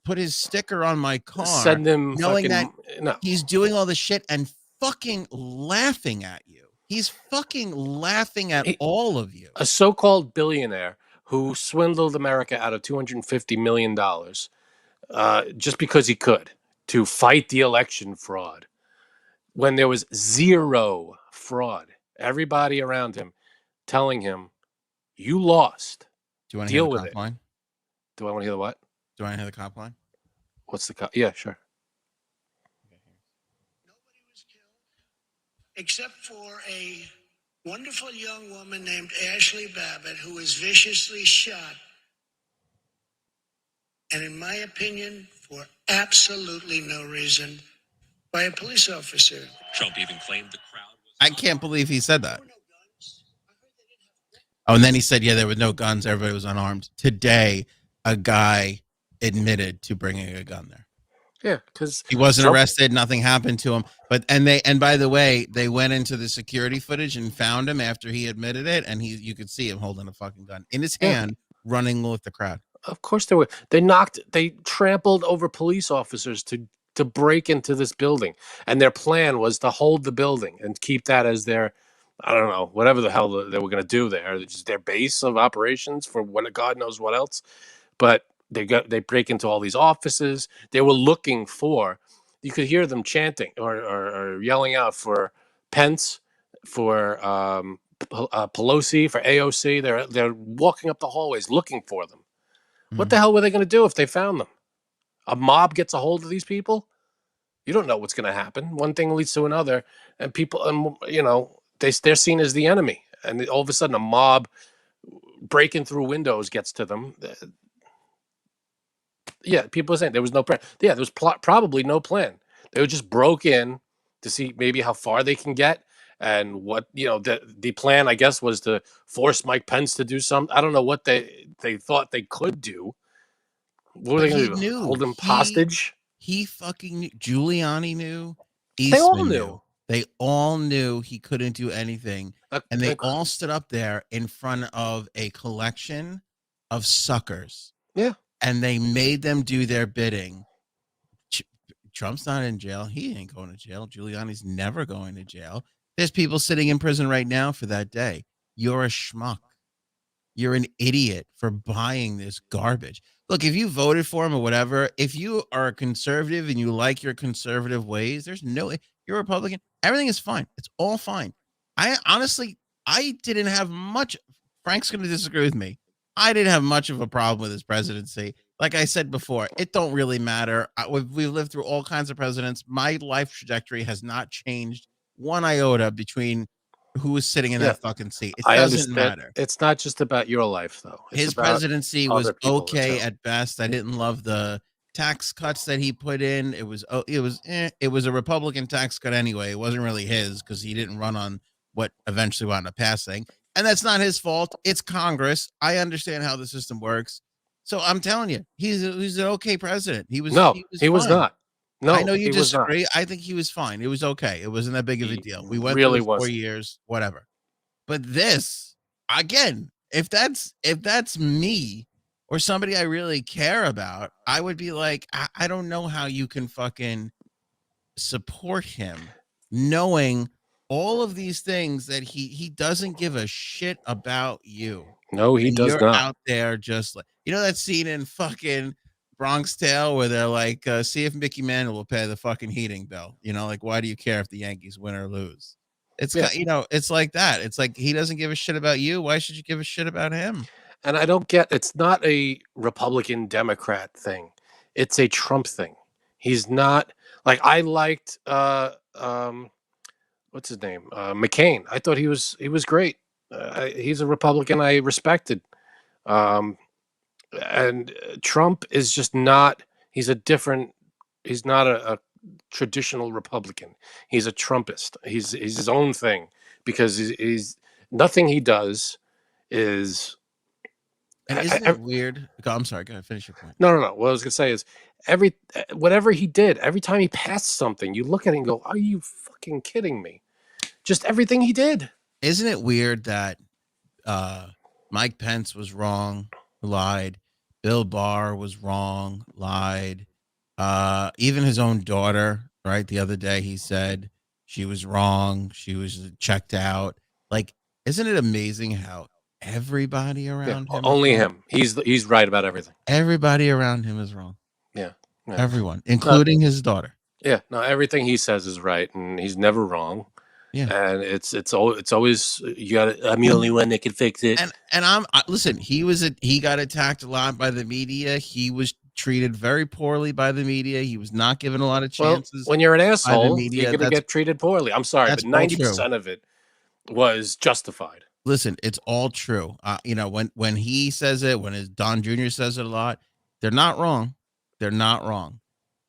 put his sticker on my car, send him knowing that he's doing all this shit and fucking laughing at you. He's fucking laughing at all of you. A so-called billionaire who swindled America out of $250 million just because he could, to fight the election fraud, when there was zero fraud. Everybody around him telling him, you lost. Do you want to hear the cop line? Do I want to hear the what? Do I want to hear the cop line? What's the cop? Yeah, sure. Nobody was killed except for a wonderful young woman named Ashley Babbitt, who was viciously shot. And in my opinion, for absolutely no reason, by a police officer. Trump even claimed the crowd was... I can't believe he said that. Oh, and then he said, yeah, there were no guns. Everybody was unarmed. Today, a guy admitted to bringing a gun there. Yeah, because He wasn't arrested. Nothing happened to him. And by the way, they went into the security footage and found him after he admitted it. And you could see him holding a fucking gun in his hand, running with the crowd. Of course they were. They trampled over police officers to break into this building. And their plan was to hold the building and keep that as their, I don't know, whatever the hell they were going to do there. Just their base of operations for what God knows what else. But they break into all these offices. They were looking for, you could hear them chanting or yelling out for Pence, for Pelosi, for AOC. They're walking up the hallways looking for them. What the hell were they going to do if they found them? A mob gets a hold of these people? You don't know what's going to happen. One thing leads to another, and people, they're seen as the enemy. And all of a sudden, a mob breaking through windows gets to them. Yeah, people are saying there was no plan. Yeah, there was probably no plan. They were just broke in to see maybe how far they can get, and what the plan, I guess, was to force Mike Pence to do something. I don't know what they thought they could do. What were they going to do? Hold him hostage? He fucking knew. Giuliani knew. They all knew. They all knew he couldn't do anything, and they all stood up there in front of a collection of suckers. Yeah. And they made them do their bidding. Trump's not in jail. He ain't going to jail. Giuliani's never going to jail. There's people sitting in prison right now for that day. You're a schmuck. You're an idiot for buying this garbage. Look, if you voted for him or whatever, if you are a conservative and you like your conservative ways, you're a Republican. Everything is fine. It's all fine. I didn't have much. Frank's going to disagree with me. I didn't have much of a problem with his presidency. Like I said before, it don't really matter. We've lived through all kinds of presidents. My life trajectory has not changed one iota between who was sitting in that fucking seat. It doesn't matter. It's not just about your life, though. His presidency was okay at best. I didn't love the tax cuts that he put in. It was a Republican tax cut anyway. It wasn't really his because he didn't run on what eventually wound up passing. And that's not his fault. It's Congress. I understand how the system works. So I'm telling you, he's an okay president. He was not. No, I know you disagree. I think he was fine. It was okay. It wasn't that big of a deal. We went through 4 years, whatever. But this, again, if that's me or somebody I really care about, I would be like, I don't know how you can fucking support him knowing all of these things that he doesn't give a shit about you. No, he does you're not. Out there just like, that scene in fucking Bronx Tale where they're like, see if Mickey Mantle will pay the fucking heating bill. Like, why do you care if the Yankees win or lose? It's it's like that. It's like he doesn't give a shit about you. Why should you give a shit about him? And I don't get, it's not a Republican Democrat thing. It's a Trump thing. He's not like, I liked what's his name? McCain. I thought he was great. He's a Republican I respected. And Trump is just not, he's not a traditional Republican. He's a Trumpist. He's his own thing because he's nothing he does is. And isn't it weird? I'm sorry. Go ahead. Finish your point. No. What I was gonna say is whatever he did, every time he passed something, you look at it and go, "Are you fucking kidding me?" Just everything he did. Isn't it weird that Mike Pence was wrong, lied. Bill Barr was wrong, lied. Even his own daughter, right? The other day he said she was wrong. She was checked out. Like, isn't it amazing how everybody around him? Only him. He's right about everything. Everybody around him is wrong. Yeah. Everyone, including his daughter. Yeah. No, everything he says is right, and he's never wrong. Yeah. And it's always you got. I'm the only one that can fix it. And listen. He got attacked a lot by the media. He was treated very poorly by the media. He was not given a lot of chances. When you're an asshole, you're going to get treated poorly. I'm sorry, but 90% of it was justified. Listen, it's all true. When he says it, when his Don Jr. says it a lot, they're not wrong. They're not wrong.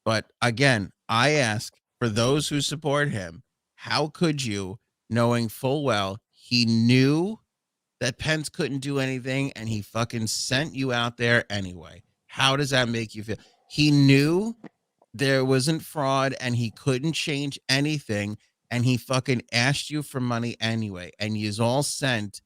But again, I ask for those who support him, how could you, knowing full well he knew that Pence couldn't do anything and he fucking sent you out there anyway? How does that make you feel? He knew there wasn't fraud and he couldn't change anything, and he fucking asked you for money anyway, and you's all sent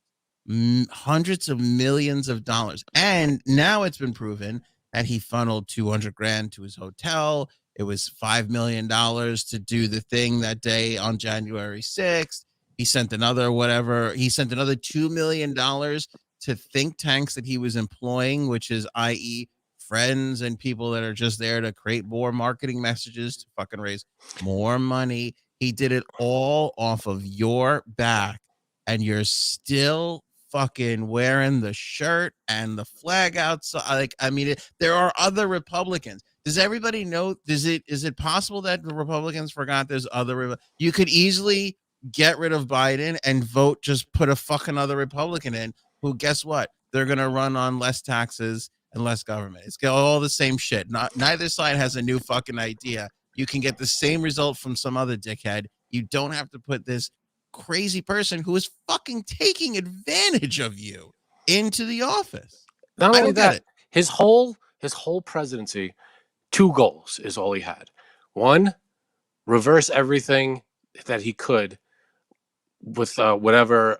hundreds of millions of dollars. And now it's been proven that he funneled 200 grand to his hotel. It was $5 million to do the thing that day on January 6th. He sent another $2 million to think tanks that he was employing, which is i.e. friends and people that are just there to create more marketing messages to fucking raise more money. He did it all off of your back, and you're still fucking wearing the shirt and the flag outside. Like, I mean, there are other Republicans. Does everybody know? Is it possible that the Republicans forgot there's other? You could easily get rid of Biden and vote, just put a fucking other Republican in who, guess what? They're going to run on less taxes and less government. It's all the same shit. Neither side has a new fucking idea. You can get the same result from some other dickhead. You don't have to put this crazy person who is fucking taking advantage of you into the office. Not only that, his whole presidency, 2 goals is all he had. 1, reverse everything that he could with whatever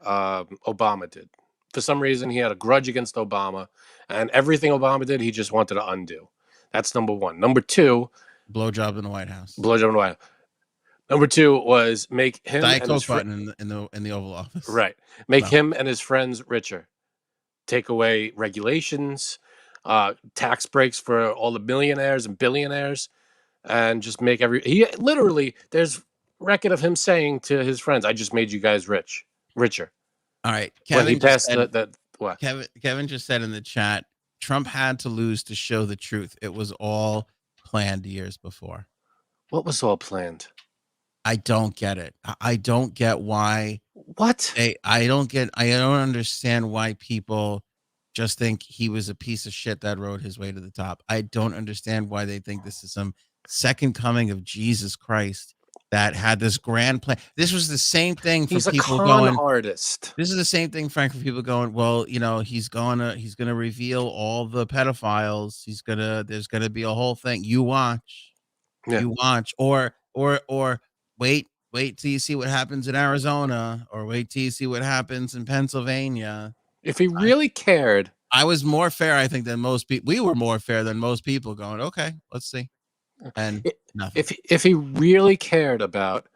Obama did. For some reason, he had a grudge against Obama, and everything Obama did, he just wanted to undo. That's number 1. Number 2, blowjob in the White House. Blowjob in the White House. Number 2 was make him Diet Coke button in the Oval Office. Right. Make him and his friends richer. Take away regulations, tax breaks for all the millionaires and billionaires, and just make he literally, there's record of him saying to his friends, "I just made you guys richer." All right. Kevin just said, what? Kevin just said in the chat, Trump had to lose to show the truth. It was all planned years before. What was all planned? I don't get it. I don't get why. What? I don't understand why people just think he was a piece of shit that rode his way to the top. I don't understand why they think this is some second coming of Jesus Christ that had this grand plan. This was the same thing for people going. Artist. This is the same thing, Frank, for people going, well, you know, he's gonna reveal all the pedophiles. There's gonna be a whole thing. You watch. Yeah. You watch. Or wait till you see what happens in Arizona, or wait till you see what happens in Pennsylvania. If he really cared, I was more fair, I think, than most people. We were more fair than most people going, okay, let's see. And nothing. If he really cared about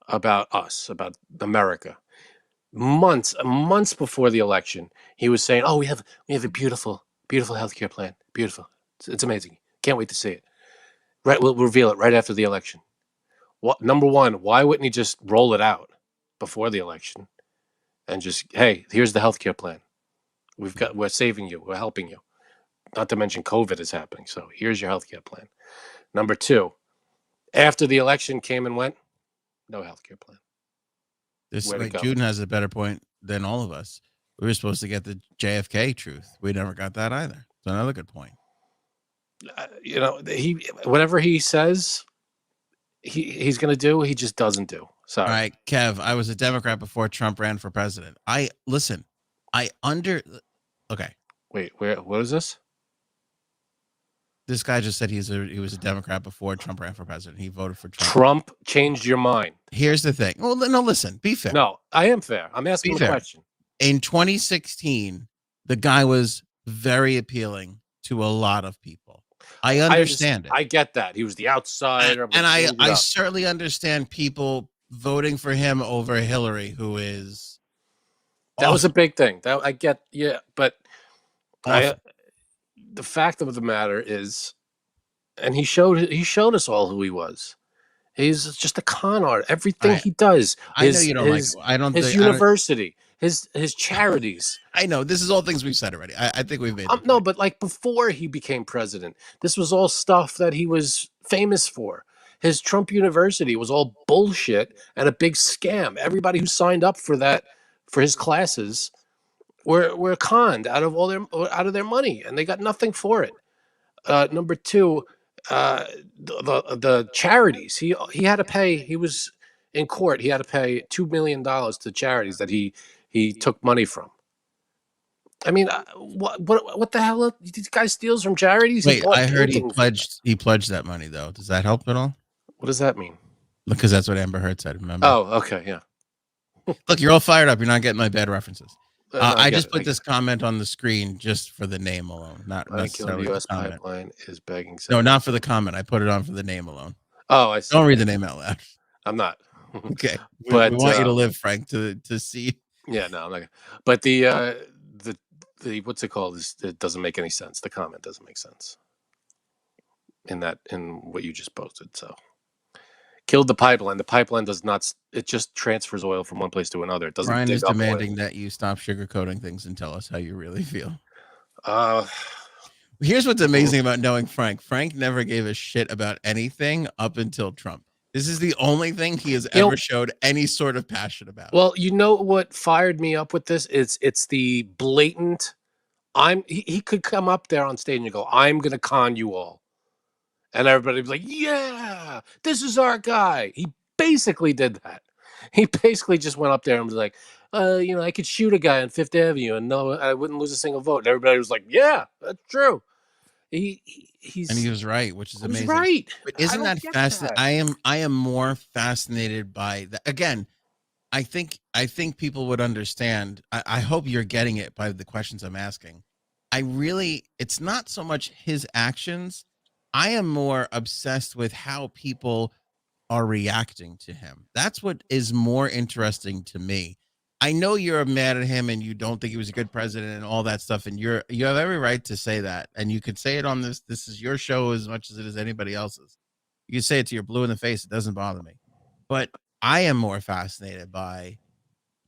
us, about America, months before the election, he was saying, "Oh, we have a beautiful healthcare plan. Beautiful. It's amazing. Can't wait to see it." Right, we'll reveal it right after the election. What, number 1, why wouldn't he just roll it out before the election and just, hey, here's the healthcare plan. We're saving you. We're helping you. Not to mention COVID is happening. So here's your healthcare plan. Number 2, after the election came and went, no healthcare plan. Juden has a better point than all of us. We were supposed to get the JFK truth. We never got that either. It's another good point. You know, whatever he says he's going to do, he just doesn't do. Sorry. All right, Kev, I was a Democrat before Trump ran for president. Okay. Wait, what is this? This guy just said he was a Democrat before Trump ran for president. He voted for Trump. Trump changed your mind. Here's the thing. Well, no, listen, be fair. No, I am fair. I'm asking a question. In 2016, the guy was very appealing to a lot of people. I understand it. I get that. He was the outsider. And I certainly understand people voting for him over Hillary, who is... That was a big thing. That I get, yeah. But the fact of the matter is, and he showed us all who he was. He's just a con artist. Everything he does. I know you don't like. I don't. His university. His charities. I know this is all things we've said already. I think we've made. No, but like before he became president, this was all stuff that he was famous for. His Trump University was all bullshit and a big scam. Everybody who signed up for that, for his classes, were conned out of their money, and they got nothing for it. Number 2, the charities. He had to pay. He was in court. He had to pay $2 million to charities that he took money from. I mean, what the hell? These guys steals from charities. Wait, I heard he paintings. pledged that money though. Does that help at all? What does that mean? Because that's what Amber Heard said. Remember? Oh, okay, yeah. Look, you're all fired up. You're not getting my bad references. No, I just put this comment on the screen just for the name alone, not necessarily the the U.S. comment. pipeline is begging. No, not for the comment. I put it on for the name alone. Oh, I see. Don't read the name out loud. I'm not. Okay, but we want you to live, Frank, to see. Yeah, no, I'm not. But the what's it called? It doesn't make any sense. The comment doesn't make sense in what you just posted. So killed the pipeline. The pipeline does not. It just transfers oil from one place to another. It doesn't. Brian is demanding that you stop sugarcoating things and tell us how you really feel. Here's what's amazing about knowing Frank. Frank never gave a shit about anything up until Trump. This is the only thing he has ever showed any sort of passion about. Well, you know what fired me up with this? It's the blatant. He could come up there on stage and go, "I'm gonna con you all," and everybody was like, "Yeah, this is our guy." He basically did that. He basically just went up there and was like, I could shoot a guy on Fifth Avenue and no, I wouldn't lose a single vote." And everybody was like, "Yeah, that's true." And he was right, which is amazing. Right. But isn't that fascinating? I am more fascinated by that. Again, I think people would understand. I hope you're getting it by the questions I'm asking. It's not so much his actions. I am more obsessed with how people are reacting to him. That's what is more interesting to me. I know you're mad at him and you don't think he was a good president and all that stuff. And you have every right to say that. And you could say it on this. This is your show as much as it is anybody else's. You can say it to your blue in the face. It doesn't bother me. But I am more fascinated by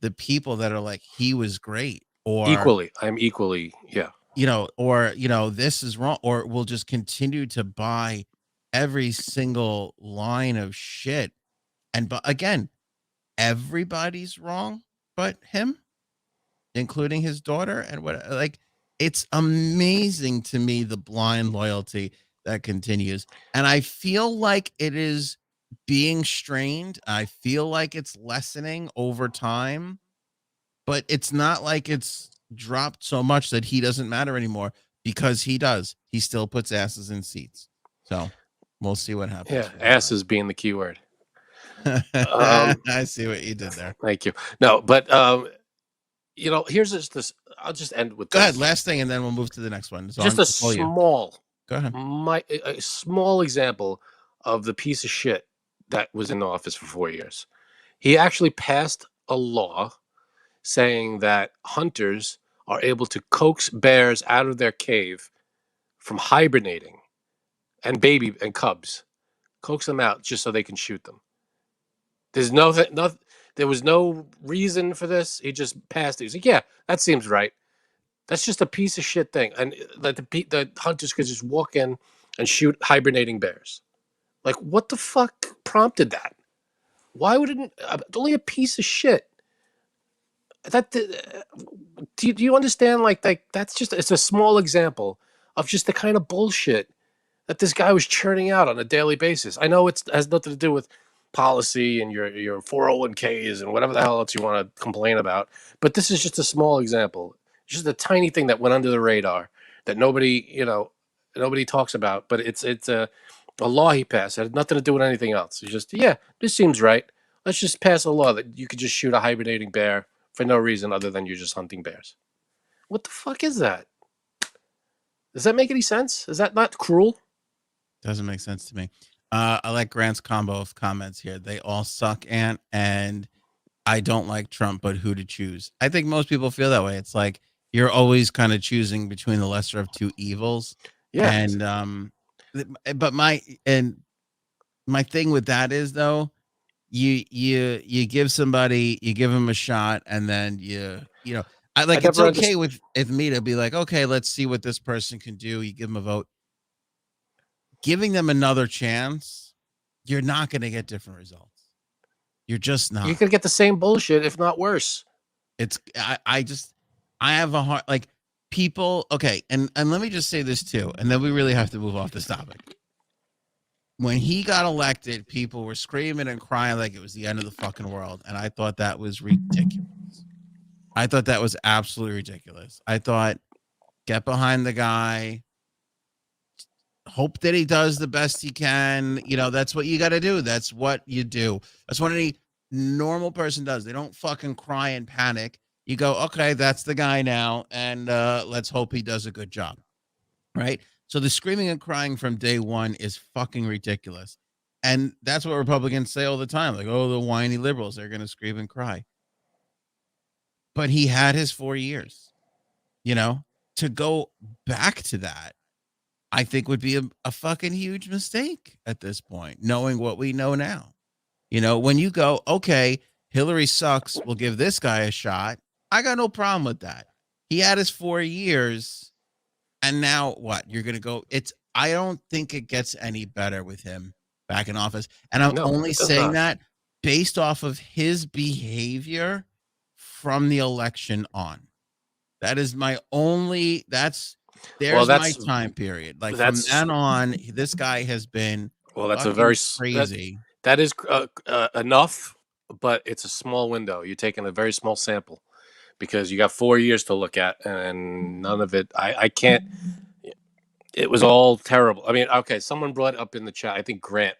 the people that are like, he was great, or I'm equally. Yeah. This is wrong, or we'll just continue to buy every single line of shit. But again, everybody's wrong but him, including his daughter. And it's amazing to me, the blind loyalty that continues. And I feel like it is being strained. I feel like it's lessening over time, but it's not like it's dropped so much that he doesn't matter anymore, because he does. He still puts asses in seats. So we'll see what happens. Yeah, asses being the key word. I see what you did there. Thank you. No, but here's this. I'll just end with. Go ahead, last thing, and then we'll move to the next one. Just a small. Go ahead. A small example of the piece of shit that was in office for 4 years. He actually passed a law saying that hunters are able to coax bears out of their cave from hibernating, and cubs, coax them out just so they can shoot them. There was no reason for this. He just passed it. He's like, yeah, that seems right. That's just a piece of shit thing. And the hunters could just walk in and shoot hibernating bears. Like, what the fuck prompted that? Why would it? Only a piece of shit. Do you understand? Like that's just, it's a small example of just the kind of bullshit that this guy was churning out on a daily basis. I know it has nothing to do with policy and your 401ks and whatever the hell else you want to complain about, but this is just a small example, just a tiny thing that went under the radar that nobody talks about. But it's a law he passed. It had nothing to do with anything else. It's just, yeah, this seems right. Let's just pass a law that you could just shoot a hibernating bear for no reason other than you're just hunting bears. What the fuck is that? Does that make any sense? Is that not cruel? Doesn't make sense to me. I like Grant's combo of comments here. They all suck, and I don't like Trump, but who to choose? I think most people feel that way. It's like you're always kind of choosing between the lesser of two evils. Yeah. And but my thing with that is, though, you give somebody, you give them a shot, and then it's okay with me to be like, okay, let's see what this person can do. You give them a vote. Giving them another chance, you're not going to get different results. You're just not. You could get the same bullshit, if not worse. I have a hard, like, people. Okay. And let me just say this too. And then we really have to move off this topic. When he got elected, people were screaming and crying like it was the end of the fucking world. And I thought that was ridiculous. I thought that was absolutely ridiculous. I thought, get behind the guy, hope that he does the best he can. You know, that's what you got to do. That's what you do. That's what any normal person does. They don't fucking cry and panic. You go, okay, that's the guy now, and let's hope he does a good job. Right? So the screaming and crying from day one is fucking ridiculous. And that's what Republicans say all the time. Like, oh, the whiny liberals, they're going to scream and cry. But he had his 4 years, you know, to go back to that, I think would be a fucking huge mistake at this point, knowing what we know now. You know, when you go, okay, Hillary sucks, we'll give this guy a shot. I got no problem with that. He had his 4 years, and now what? You're going to go, I don't think it gets any better with him back in office. And I'm only saying that based off of his behavior from the election on. That is my only, there's my time period. Like from then on, this guy has been that's a very crazy. That is enough, but it's a small window. You're taking a very small sample because you got 4 years to look at, and none of it. I can't. It was all terrible. I mean, okay, someone brought up in the chat. I think Grant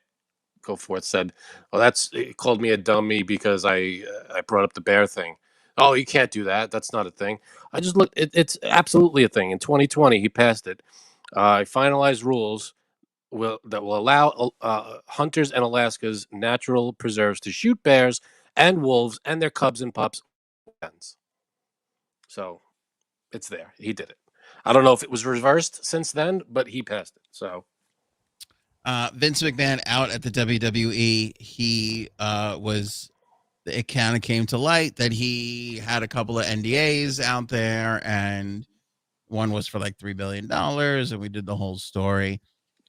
Go Forth said, "Well, he called me a dummy because I brought up the bear thing." Oh, you can't do that. That's not a thing. I just looked. It's absolutely a thing. In 2020, he passed it. Finalized rules that will allow hunters in Alaska's natural preserves to shoot bears and wolves and their cubs and pups. So it's there. He did it. I don't know if it was reversed since then, but he passed it. So Vince McMahon out at the WWE. He it kind of came to light that he had a couple of NDAs out there, and one was for like $3 billion, and we did the whole story.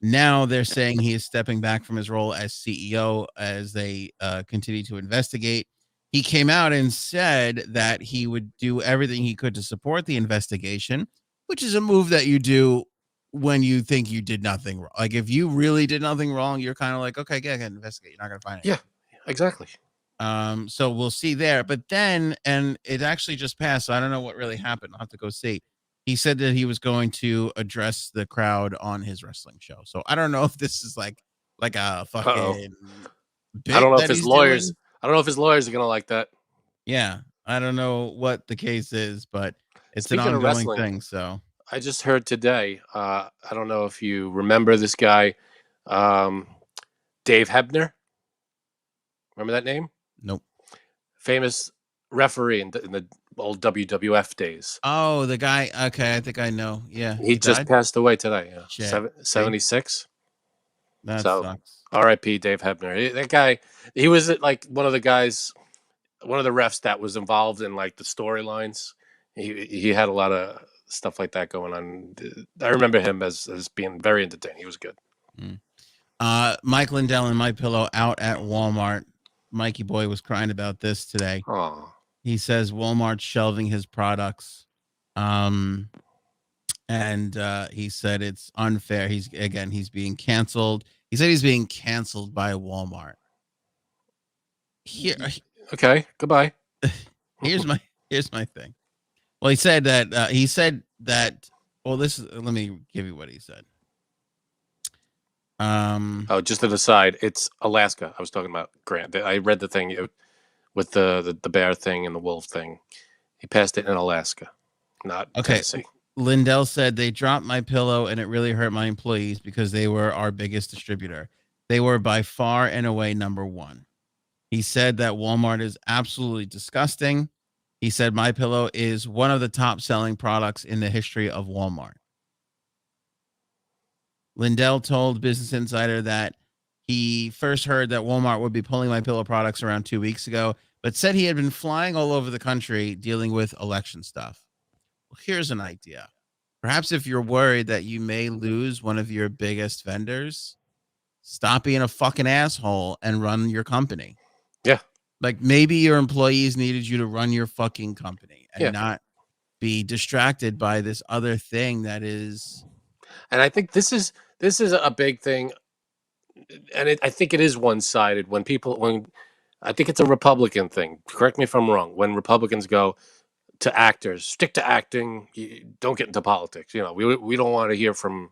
Now they're saying he is stepping back from his role as CEO as they continue to investigate. He came out and said that he would do everything he could to support the investigation, which is a move that you do when you think you did nothing wrong. Like if you really did nothing wrong, you're kind of like, okay, go ahead, investigate. You're not going to find it. Yeah, exactly. So we'll see there. But then, and it actually just passed, so I don't know what really happened. I'll have to go see. He said that he was going to address the crowd on his wrestling show. So I don't know if this is like a fucking I don't know if his lawyers doing. I don't know if his lawyers are gonna like that. Yeah, I don't know what the case is, but it's an ongoing thing. So I just heard today. I don't know if you remember this guy, Dave Hebner. Remember that name? Nope. Famous referee in the old WWF days. Oh, the guy. Okay, I think I know. Yeah, he just passed away today. Yeah, 76. That sucks. R.I.P. Dave Hebner. That guy. He was like one of the guys, one of the refs that was involved in like the storylines. He had a lot of stuff like that going on. I remember him as being very entertaining. He was good. Mike Lindell and MyPillow out at Walmart. Mikey boy was crying about this today. Oh. He says Walmart's shelving his products. And he said it's unfair. He's being canceled. He said he's being canceled by Walmart. Here, okay, goodbye. Here's my thing. Well, he said that. Well, let me give you what he said. Just an aside, it's Alaska. I was talking about Grant. I read the thing with the bear thing and the wolf thing. He passed it in Alaska, not Tennessee. Lindell said they dropped MyPillow and it really hurt my employees because they were our biggest distributor. They were by far and away number one. He said that Walmart is absolutely disgusting. He said MyPillow is one of the top selling products in the history of Walmart. Lindell told Business Insider that he first heard that Walmart would be pulling MyPillow products around 2 weeks ago, but said he had been flying all over the country dealing with election stuff. Well, here's an idea. Perhaps if you're worried that you may lose one of your biggest vendors, stop being a fucking asshole and run your company. Yeah. Like maybe your employees needed you to run your fucking company and not be distracted by this other thing that is. And I think this is a big thing. And I think it is one-sided when I think it's a Republican thing. Correct me if I'm wrong. When Republicans go, to actors, stick to acting. Don't get into politics. We don't want to hear from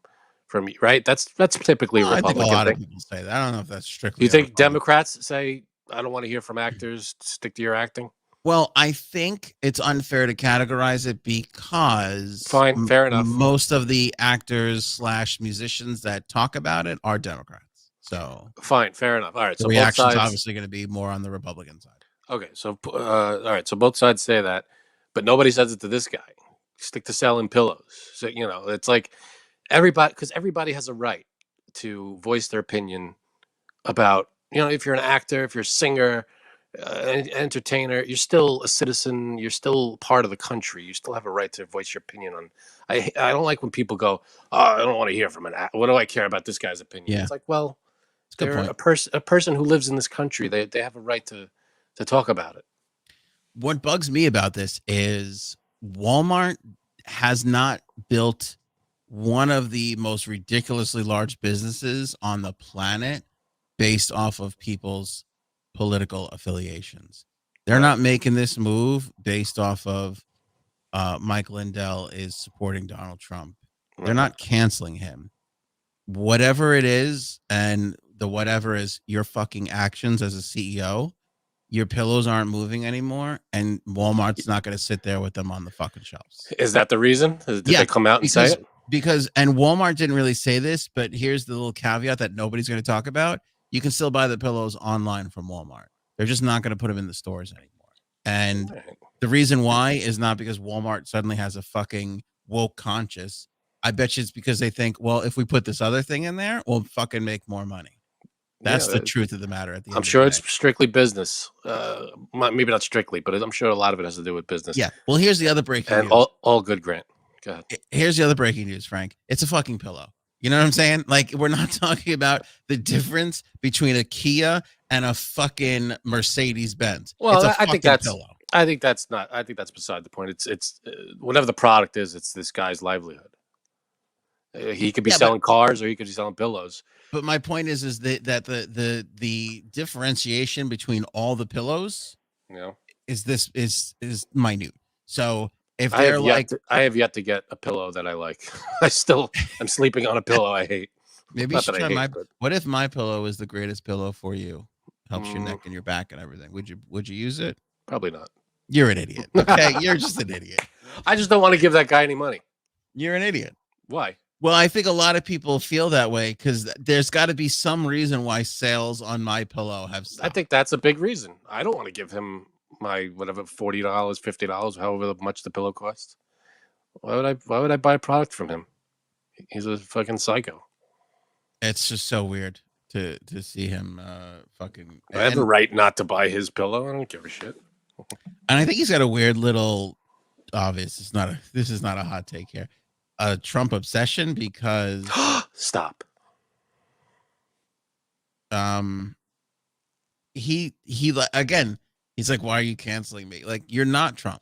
you, right? That's typically Well, I think a Republican lot of thing. people say that. I don't know if that's Do strictly. you think Republican. Democrats say, I don't want to hear from actors, stick to your acting? Well, I think it's unfair to categorize it because Fine, fair enough. most of the actors / musicians that talk about it are Democrats. So fine, fair enough. All right, the so both reaction's sides. obviously going to be more on the Republican side. Okay, so all right, so both sides say that, but nobody says it to this guy. Stick to selling pillows. So it's like everybody has a right to voice their opinion about if you're an actor, if you're a singer, an entertainer, you're still a citizen, you're still part of the country, you still have a right to voice your opinion on. I don't like when people go, oh, I don't want to hear from an actor. What do I care about this guy's opinion? Yeah. It's like, well, It's a good they're point. a person who lives in this country. They have a right to talk about it. What bugs me about this is Walmart has not built one of the most ridiculously large businesses on the planet based off of people's political affiliations. They're not making this move based off of Mike Lindell is supporting Donald Trump. They're not canceling him. Whatever it is, and the whatever is your fucking actions as a CEO, your pillows aren't moving anymore, and Walmart's not going to sit there with them on the fucking shelves. Is that the reason? Did they come out and say it? And Walmart didn't really say this, but here's the little caveat that nobody's going to talk about. You can still buy the pillows online from Walmart. They're just not going to put them in the stores anymore. And the reason why is not because Walmart suddenly has a fucking woke conscience. I bet you it's because they think, well, if we put this other thing in there, we'll fucking make more money. That's the truth of the matter. At the end I'm sure it's strictly business. Maybe not strictly, but I'm sure a lot of it has to do with business. Yeah. Well, here's the other breaking news. All good, Grant. Go ahead. Here's the other breaking news, Frank. It's a fucking pillow. You know what I'm saying? Like, we're not talking about the difference between a Kia and a fucking Mercedes Benz. Well, I think that's pillow. I think that's beside the point. It's whatever the product is. It's this guy's livelihood. He could be selling cars, or he could be selling pillows. But my point is that the differentiation between all the pillows, is minute. So if they're I have yet to get a pillow that I like. I'm sleeping on a pillow I hate. Maybe you should try what if MyPillow is the greatest pillow for you? Helps your neck and your back and everything. Would you use it? Probably not. You're an idiot. Okay, you're just an idiot. I just don't want to give that guy any money. You're an idiot. Why? Well, I think a lot of people feel that way because there's got to be some reason why sales on MyPillow have stopped. I think that's a big reason. I don't want to give him my whatever $40, $50, however much the pillow costs. Why would I buy a product from him? He's a fucking psycho. It's just so weird to see him fucking. I have the right not to buy his pillow. I don't give a shit. And I think he's got a weird little. Obvious. This is not a hot take here. A Trump obsession because stop. He again. He's like, why are you canceling me? Like, you're not Trump.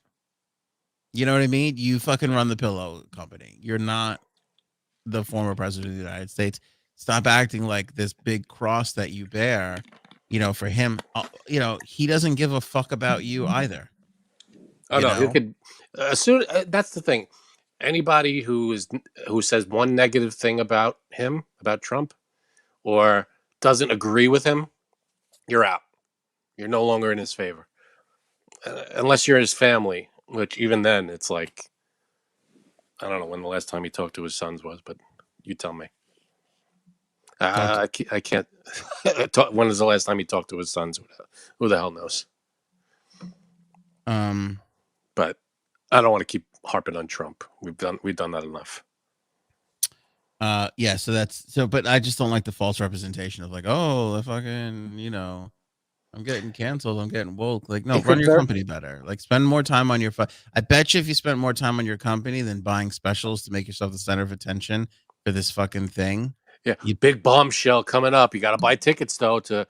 You know what I mean? You fucking run the pillow company. You're not the former president of the United States. Stop acting like this big cross that you bear. For him, he doesn't give a fuck about you either. Oh no, he could. That's the thing. Anybody who says one negative thing about him, about Trump, or doesn't agree with him, you're out. You're no longer in his favor, unless you're his family. Which even then, it's like, I don't know when the last time he talked to his sons was, but you tell me. I can't. When was the last time he talked to his sons? Who the hell knows? But I don't want to keep harping on Trump. We've done that enough. Yeah. But I just don't like the false representation of like, oh, the fucking, I'm getting canceled. I'm getting woke. Like, no, run your company better. Like, spend more time on your. I bet you if you spent more time on your company than buying specials to make yourself the center of attention for this fucking thing. Yeah, big bombshell coming up. You got to buy tickets though to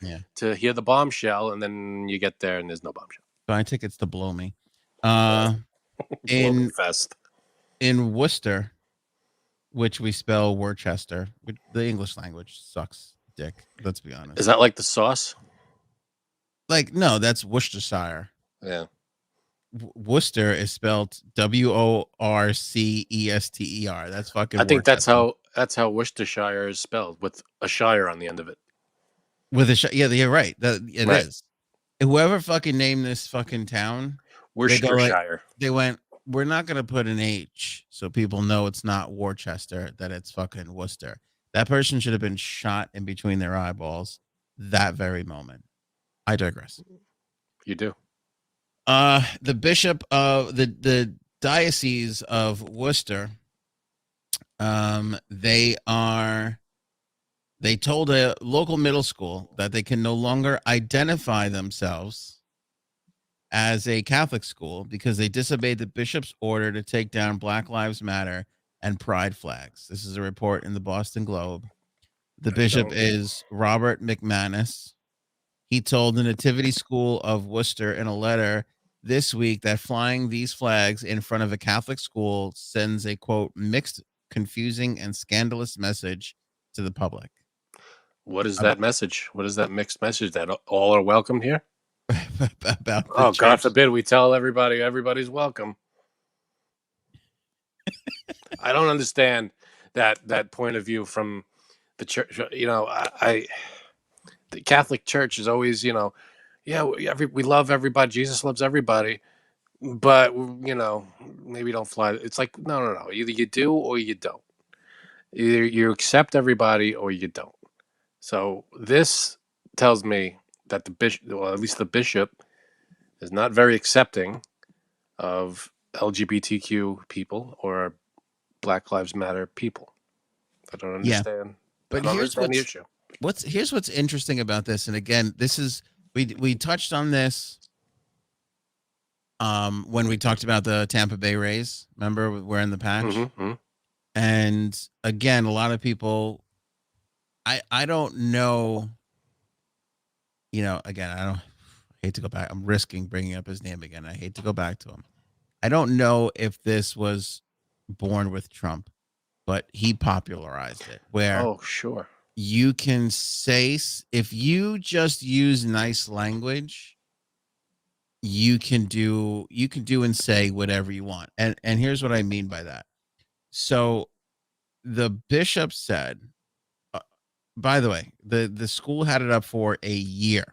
hear the bombshell, and then you get there and there's no bombshell. Buy tickets to blow me. In Worcester, which we spell Worcester, the English language sucks dick. Let's be honest. Is that like the sauce? Like, no, that's Worcestershire. Yeah. Worcester is spelled Worcester. That's fucking. I think that's Worcester. how Worcestershire is spelled, with a shire on the end of it. With a yeah, you're right. It Right. is. Whoever fucking named this fucking town, Worcestershire. they went, we're not gonna put an H so people know it's not Worcester, that it's fucking Worcester. That person should have been shot in between their eyeballs that very moment. I digress. You do. The bishop of the diocese of Worcester, they told a local middle school that they can no longer identify themselves as a Catholic school because they disobeyed the bishop's order to take down Black Lives Matter and Pride flags. This is a report in the Boston Globe. The bishop is Robert McManus. He told the Nativity School of Worcester in a letter this week that flying these flags in front of a Catholic school sends a, quote, mixed, confusing, and scandalous message to the public. What is that message? What is that mixed message? That all are welcome here? About oh, God forbid we tell everybody everybody's welcome. I don't understand that point of view from the church. You know, the Catholic Church is always, you know, yeah, we love everybody. Jesus loves everybody, but you know, maybe don't fly. It's like no. Either you do or you don't. Either you accept everybody or you don't. So this tells me that the bishop, well, at least the bishop, is not very accepting of LGBTQ people or Black Lives Matter people. I don't understand. But here's the issue. Here's what's interesting about this, and again, this is we touched on this when we talked about the Tampa Bay Rays. Remember, we're in the patch, mm-hmm. And again, a lot of people. I don't know. You know, again, I hate to go back. I'm risking bringing up his name again. I hate to go back to him. I don't know if this was born with Trump, but he popularized it. Where sure, you can say, if you just use nice language, you can do and say whatever you want. And here's what I mean by that. So the bishop said, by the way, the school had it up for a year.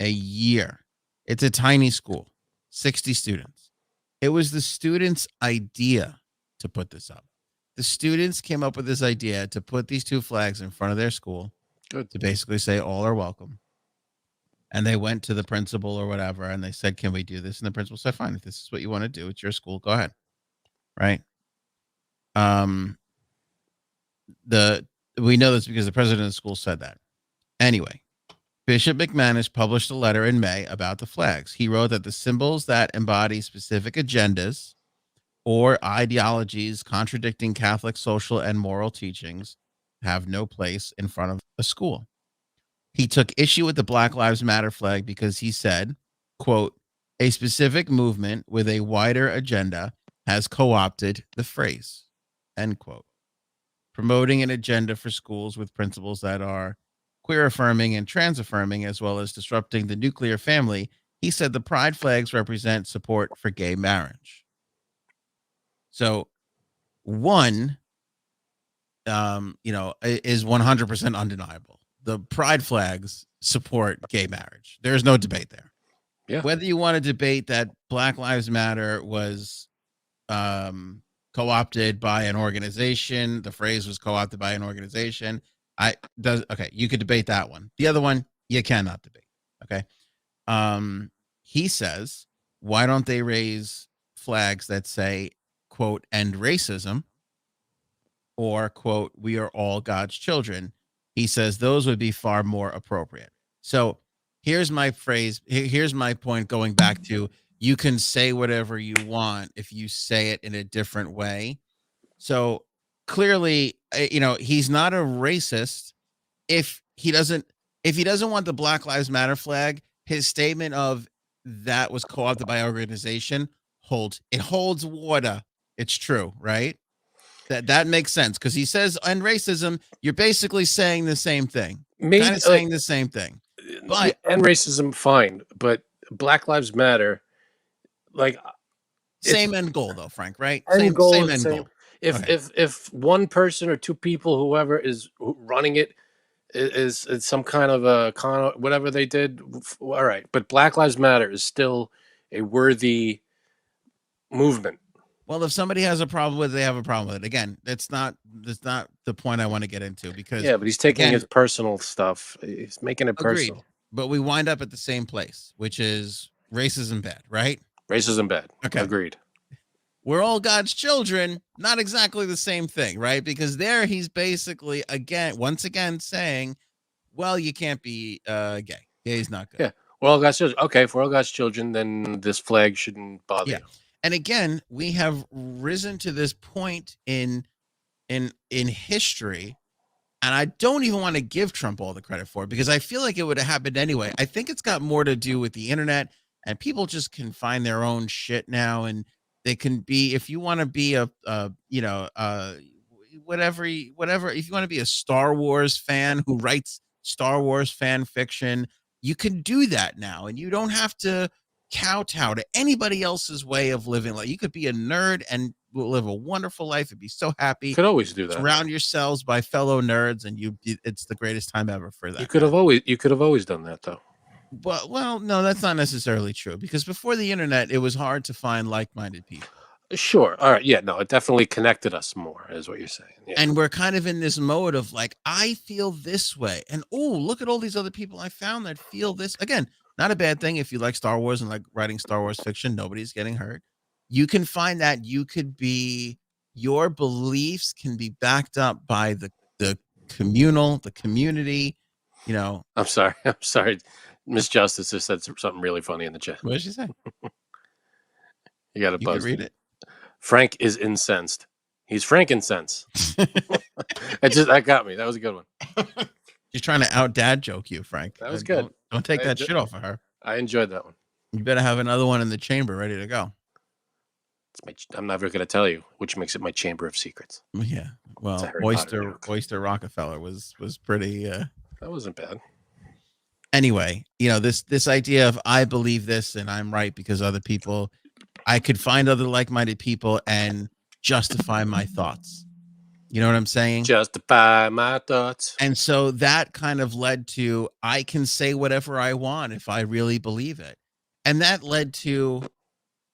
It's a tiny school, 60 students. It was the students' idea to put this up. The students came up with this idea to put these two flags in front of their school. Good. To basically say all are welcome. And they went to the principal or whatever, and they said, can we do this? And the principal said, fine, if this is what you want to do, it's your school, go ahead. Right? We know this because the president of the school said that. Anyway, Bishop McManus published a letter in May about the flags. He wrote that the symbols that embody specific agendas or ideologies contradicting Catholic social and moral teachings have no place in front of a school. He took issue with the Black Lives Matter flag because he said, quote, a specific movement with a wider agenda has co-opted the phrase, end quote. Promoting an agenda for schools with principles that are queer affirming and trans affirming, as well as disrupting the nuclear family, he said the pride flags represent support for gay marriage. So one, is 100% undeniable. The pride flags support gay marriage. There's no debate there. Yeah. Whether you want to debate that Black Lives Matter was co-opted by an organization, the phrase was co-opted by an organization. You could debate that one. The other one, you cannot debate. Okay. He says, why don't they raise flags that say, quote, end racism, or, quote, we are all God's children? He says those would be far more appropriate. So here's my phrase. Here's my point, going back to, you can say whatever you want if you say it in a different way. So clearly, he's not a racist if he doesn't want the Black Lives Matter flag. His statement of that was co-opted by organization holds water. It's true, right? That makes sense, because he says end racism. You're basically saying the same thing. Maybe kind of saying the same thing. But end racism, fine, but Black Lives Matter like Same end goal though, Frank, right? end goal Same is the end same. goal. If Okay. if one person or two people, whoever is running it, is some kind of a whatever they did, all right. But Black Lives Matter is still a worthy movement. Well, if somebody has a problem with it, they have a problem with it. Again, that's not the point I want to get into because Yeah, but he's taking again, his personal stuff. He's making it agreed. personal. But we wind up at the same place, which is racism bad, right? Racism bad. Okay. Agreed. We're all God's children. Not exactly the same thing, right? Because there he's basically once again saying, well, you can't be gay. Gay's not good. Yeah. We're all God's children. Okay, if we're all God's children, then this flag shouldn't bother you. And again, we have risen to this point in history, and I don't even want to give Trump all the credit for it because I feel like it would have happened anyway. I think it's got more to do with the internet, and people just can find their own shit now, and they can be, if you want to be whatever, if you want to be a Star Wars fan who writes Star Wars fan fiction, you can do that now, and you don't have to kowtow to anybody else's way of living. Like, you could be a nerd and live a wonderful life and be so happy. You could always do that. Surround yourselves by fellow nerds, and it's the greatest time ever for that. You could have always done that though. But well, no, that's not necessarily true because before the internet, it was hard to find like-minded people. Sure. All right. Yeah. No, it definitely connected us more, is what you're saying. Yeah. And we're kind of in this mode of like, I feel this way, and oh, look at all these other people I found that feel this. Again, not a bad thing if you like Star Wars and like writing Star Wars fiction. Nobody's getting hurt. You can find that your beliefs can be backed up by the community. You know. I'm sorry. Miss Justice just said something really funny in the chat. What did she say? You got to buzz. Read it. Frank is incensed. He's frankincense. That got me. That was a good one. She's trying to out dad joke you, Frank. That was good. Don't take that shit off of her. I enjoyed that one. You better have another one in the chamber ready to go. I'm never going to tell you, which makes it my chamber of secrets. Yeah. Well, Oyster Rockefeller was pretty. That wasn't bad. Anyway, this idea of I believe this and I'm right because other people, I could find other like-minded people and justify my thoughts. You know what I'm saying? Justify my thoughts. And so that kind of led to, I can say whatever I want if I really believe it. And that led to,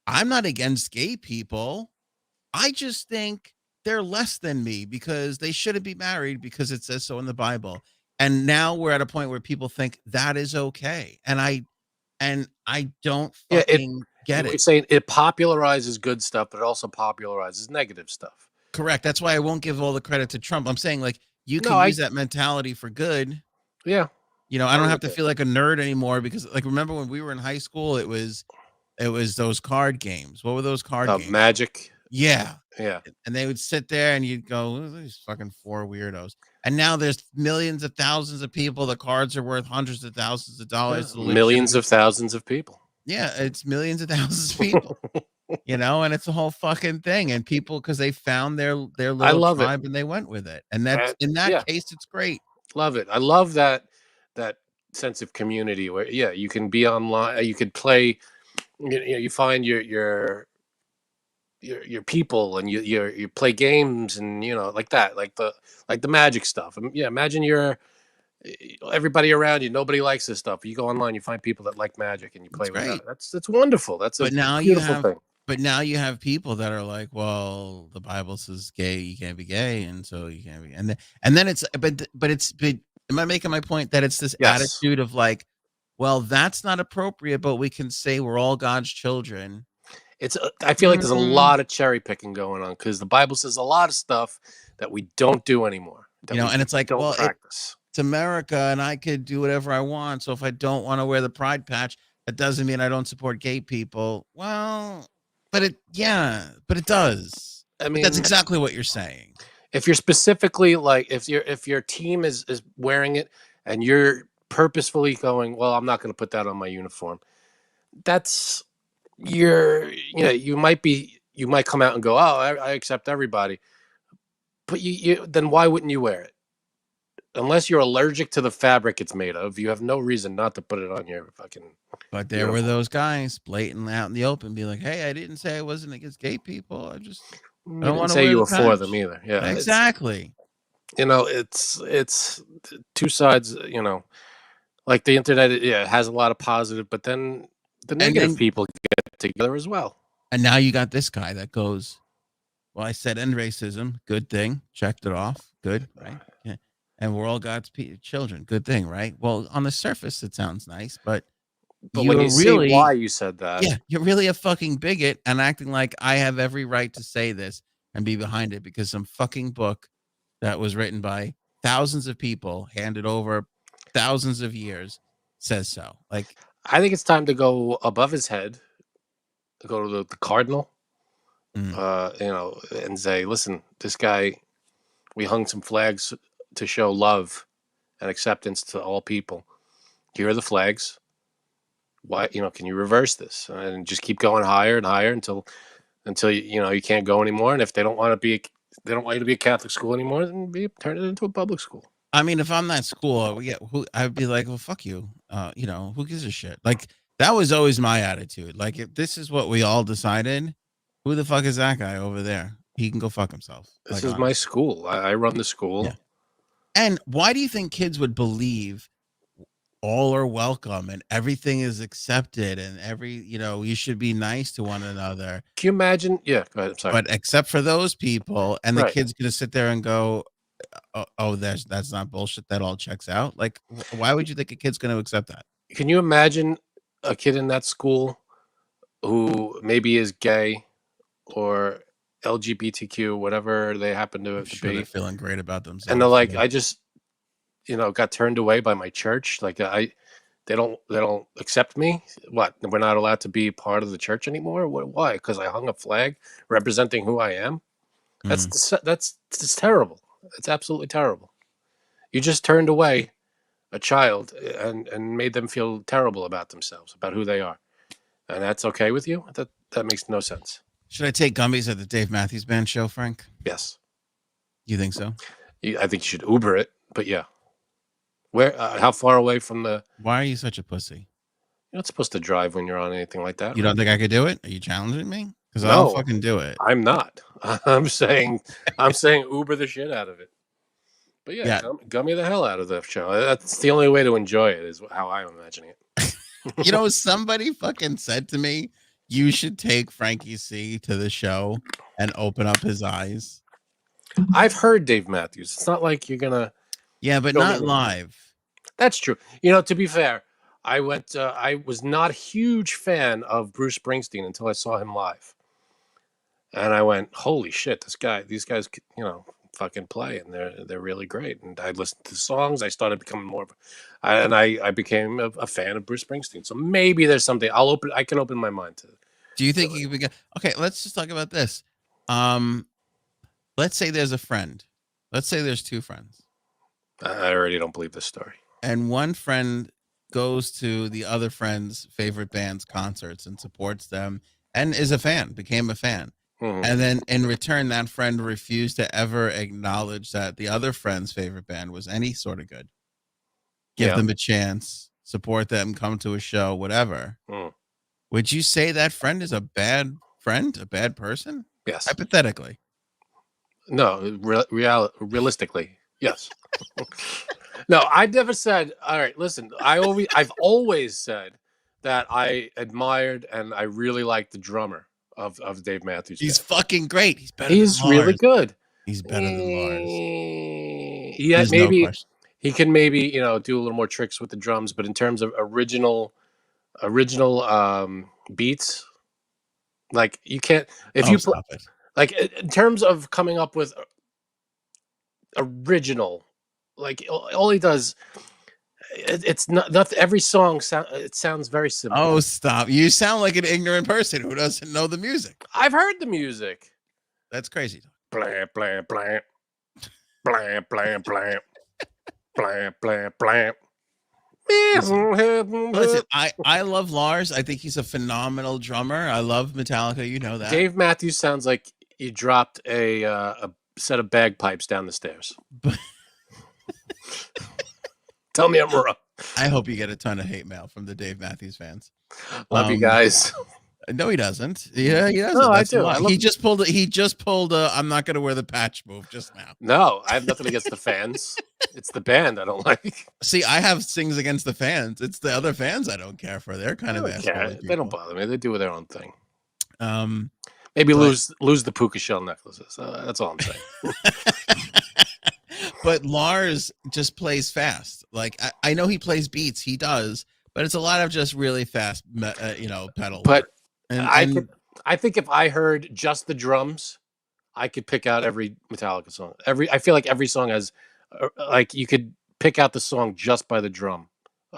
I'm not against gay people. I just think they're less than me because they shouldn't be married because it says so in the Bible. And now we're at a point where people think that is okay. And I don't fucking get it. You're saying it popularizes good stuff, but it also popularizes negative stuff. Correct. That's why I won't give all the credit to Trump. I'm saying, like, you can use that mentality for good. Yeah. I don't have to feel like a nerd anymore because, like, remember when we were in high school, it was those card games. What were those card games? Magic. Yeah. Yeah. And they would sit there and you'd go, these fucking four weirdos. And now there's millions of thousands of people. The cards are worth hundreds of thousands of dollars. Millions of thousands of people. Yeah, it's millions of thousands of people. And it's a whole fucking thing. And people, because they found their little tribe and they went with it. And that's in that case, it's great. Love it. I love that sense of community where you can be online, you could play, you find your people and you play games and like that, like the magic stuff. Imagine everybody around you, nobody likes this stuff. You go online, you find people that like magic and you play with that. That's wonderful. That's a beautiful thing. But now you have people that are like, well, the Bible says gay, you can't be gay, and so you can't be. And then it's but am I making my point that it's this attitude of like, well, that's not appropriate, but we can say we're all God's children. I feel like there's a lot of cherry picking going on because the Bible says a lot of stuff that we don't do anymore. And it's like, well, practice. It's America, and I could do whatever I want. So if I don't want to wear the pride patch, that doesn't mean I don't support gay people. Well, but it does. I mean, that's exactly what you're saying. If you're specifically like, if your team is wearing it and you're purposefully going, well, I'm not going to put that on my uniform. That's you might come out and go, oh, I accept everybody, but you then why wouldn't you wear it? unless you're allergic to the fabric it's made of, you have no reason not to put it on your fucking. But there were those guys blatantly out in the open, be like, "Hey, I didn't say I wasn't against gay people. I don't want to say wear you the were for them patch." either. Yeah, Exactly. It's two sides. Like the internet, it has a lot of positive, but then the negative people get together as well. And now you got this guy that goes, "Well, I said end racism. Good thing. Checked it off. Good, right? Yeah. And we're all God's children. Good thing, right?" Well, on the surface, it sounds nice, but when you see why you said that, yeah, you're really a fucking bigot and acting like I have every right to say this and be behind it because some fucking book that was written by thousands of people, handed over thousands of years, says so. Like, I think it's time to go above his head, to go to the cardinal, and say, listen, this guy, we hung some flags to show love and acceptance to all people. Here are the flags. Why, can you reverse this and just keep going higher and higher until you can't go anymore? And if they don't want you to be a Catholic school anymore, then turn it into a public school. I mean, if I'm that school, I'd be like, well, fuck you. Who gives a shit? Like, that was always my attitude. Like, if this is what we all decided, who the fuck is that guy over there? He can go fuck himself. This is my school. I run the school. Yeah. And why do you think kids would believe all are welcome and everything is accepted and you should be nice to one another? Can you imagine? Yeah, go ahead. I'm sorry. But except for those people, and the kid's going to sit there and go, oh, that's not bullshit. That all checks out. Like, why would you think a kid's going to accept that? Can you imagine a kid in that school who maybe is gay or LGBTQ, whatever they happen to be, they're feeling great about themselves, and they're like, I just, got turned away by my church. Like, they don't accept me. What? We're not allowed to be part of the church anymore. Why? Because I hung a flag representing who I am. That's terrible. It's absolutely terrible. You just turned away a child and made them feel terrible about themselves, about who they are, and that's okay with you? That makes no sense. Should I take gummies at the Dave Matthews Band show, Frank? Yes. You think so? I think you should Uber it, but yeah. Where? How far away from the? Why are you such a pussy? You're not supposed to drive when you're on anything like that. You don't think I could do it? Are you challenging me? Because No, I'll fucking do it. I'm not. I'm saying Uber the shit out of it. But yeah. Gummy the hell out of the show. That's the only way to enjoy it, is how I'm imagining it. Somebody fucking said to me, you should take Frankie C to the show and open up his eyes. I've heard Dave Matthews. It's not like you're gonna. Yeah, but not live. That's true. To be fair, I went. I was not a huge fan of Bruce Springsteen until I saw him live, and I went, "Holy shit! These guys, fucking play, and they're really great." And I listened to songs. I started becoming more of, I became a fan of Bruce Springsteen. So maybe there's something I can open my mind to. Do you think you could? Okay, let's just talk about this. Let's say there's a friend. Let's say there's two friends. I already don't believe this story. And one friend goes to the other friend's favorite band's concerts and supports them and is a fan, became a fan. Mm-hmm. And then in return, that friend refused to ever acknowledge that the other friend's favorite band was any sort of good. Give them a chance, support them, come to a show, whatever. Would you say that friend is a bad friend, a bad person? Yes. Hypothetically. No, realistically, yes. No, I never said. All right, listen. I've always said that I admired and I really liked the drummer of Dave Matthews. He's fucking great. He's better. He's than Lars. Really good. He's better than Lars. Yeah, maybe he can do a little more tricks with the drums, but in terms of original beats, like you can't Stop it. Like in terms of coming up with original, like all he does, it's not every song sounds very similar. Oh, stop! You sound like an ignorant person who doesn't know the music. I've heard the music. That's crazy. Blam blam blam, blam blam blam, blam blam blam. Listen, I love Lars. I think he's a phenomenal drummer. I love Metallica. You know that. Dave Matthews sounds like you dropped a set of bagpipes down the stairs. Tell me I'm wrong. I hope you get a ton of hate mail from the Dave Matthews fans. Love you guys. No, he doesn't. Yeah, he doesn't. No, I That's a do. lie. I love- He just pulled I'm not going to wear the patch move just now. No, I have nothing against the fans. It's the band I don't like. See, I have things against the fans. It's the other fans I don't care for. They're kind of assholes. They don't bother me. They do their own thing. but- Maybe lose the puka shell necklaces. That's all I'm saying. But Lars just plays fast. Like I know he plays beats. He does, but it's a lot of just really fast, pedal. But and I think if I heard just the drums, I could pick out every Metallica song. I feel like every song has, like, you could pick out the song just by the drum.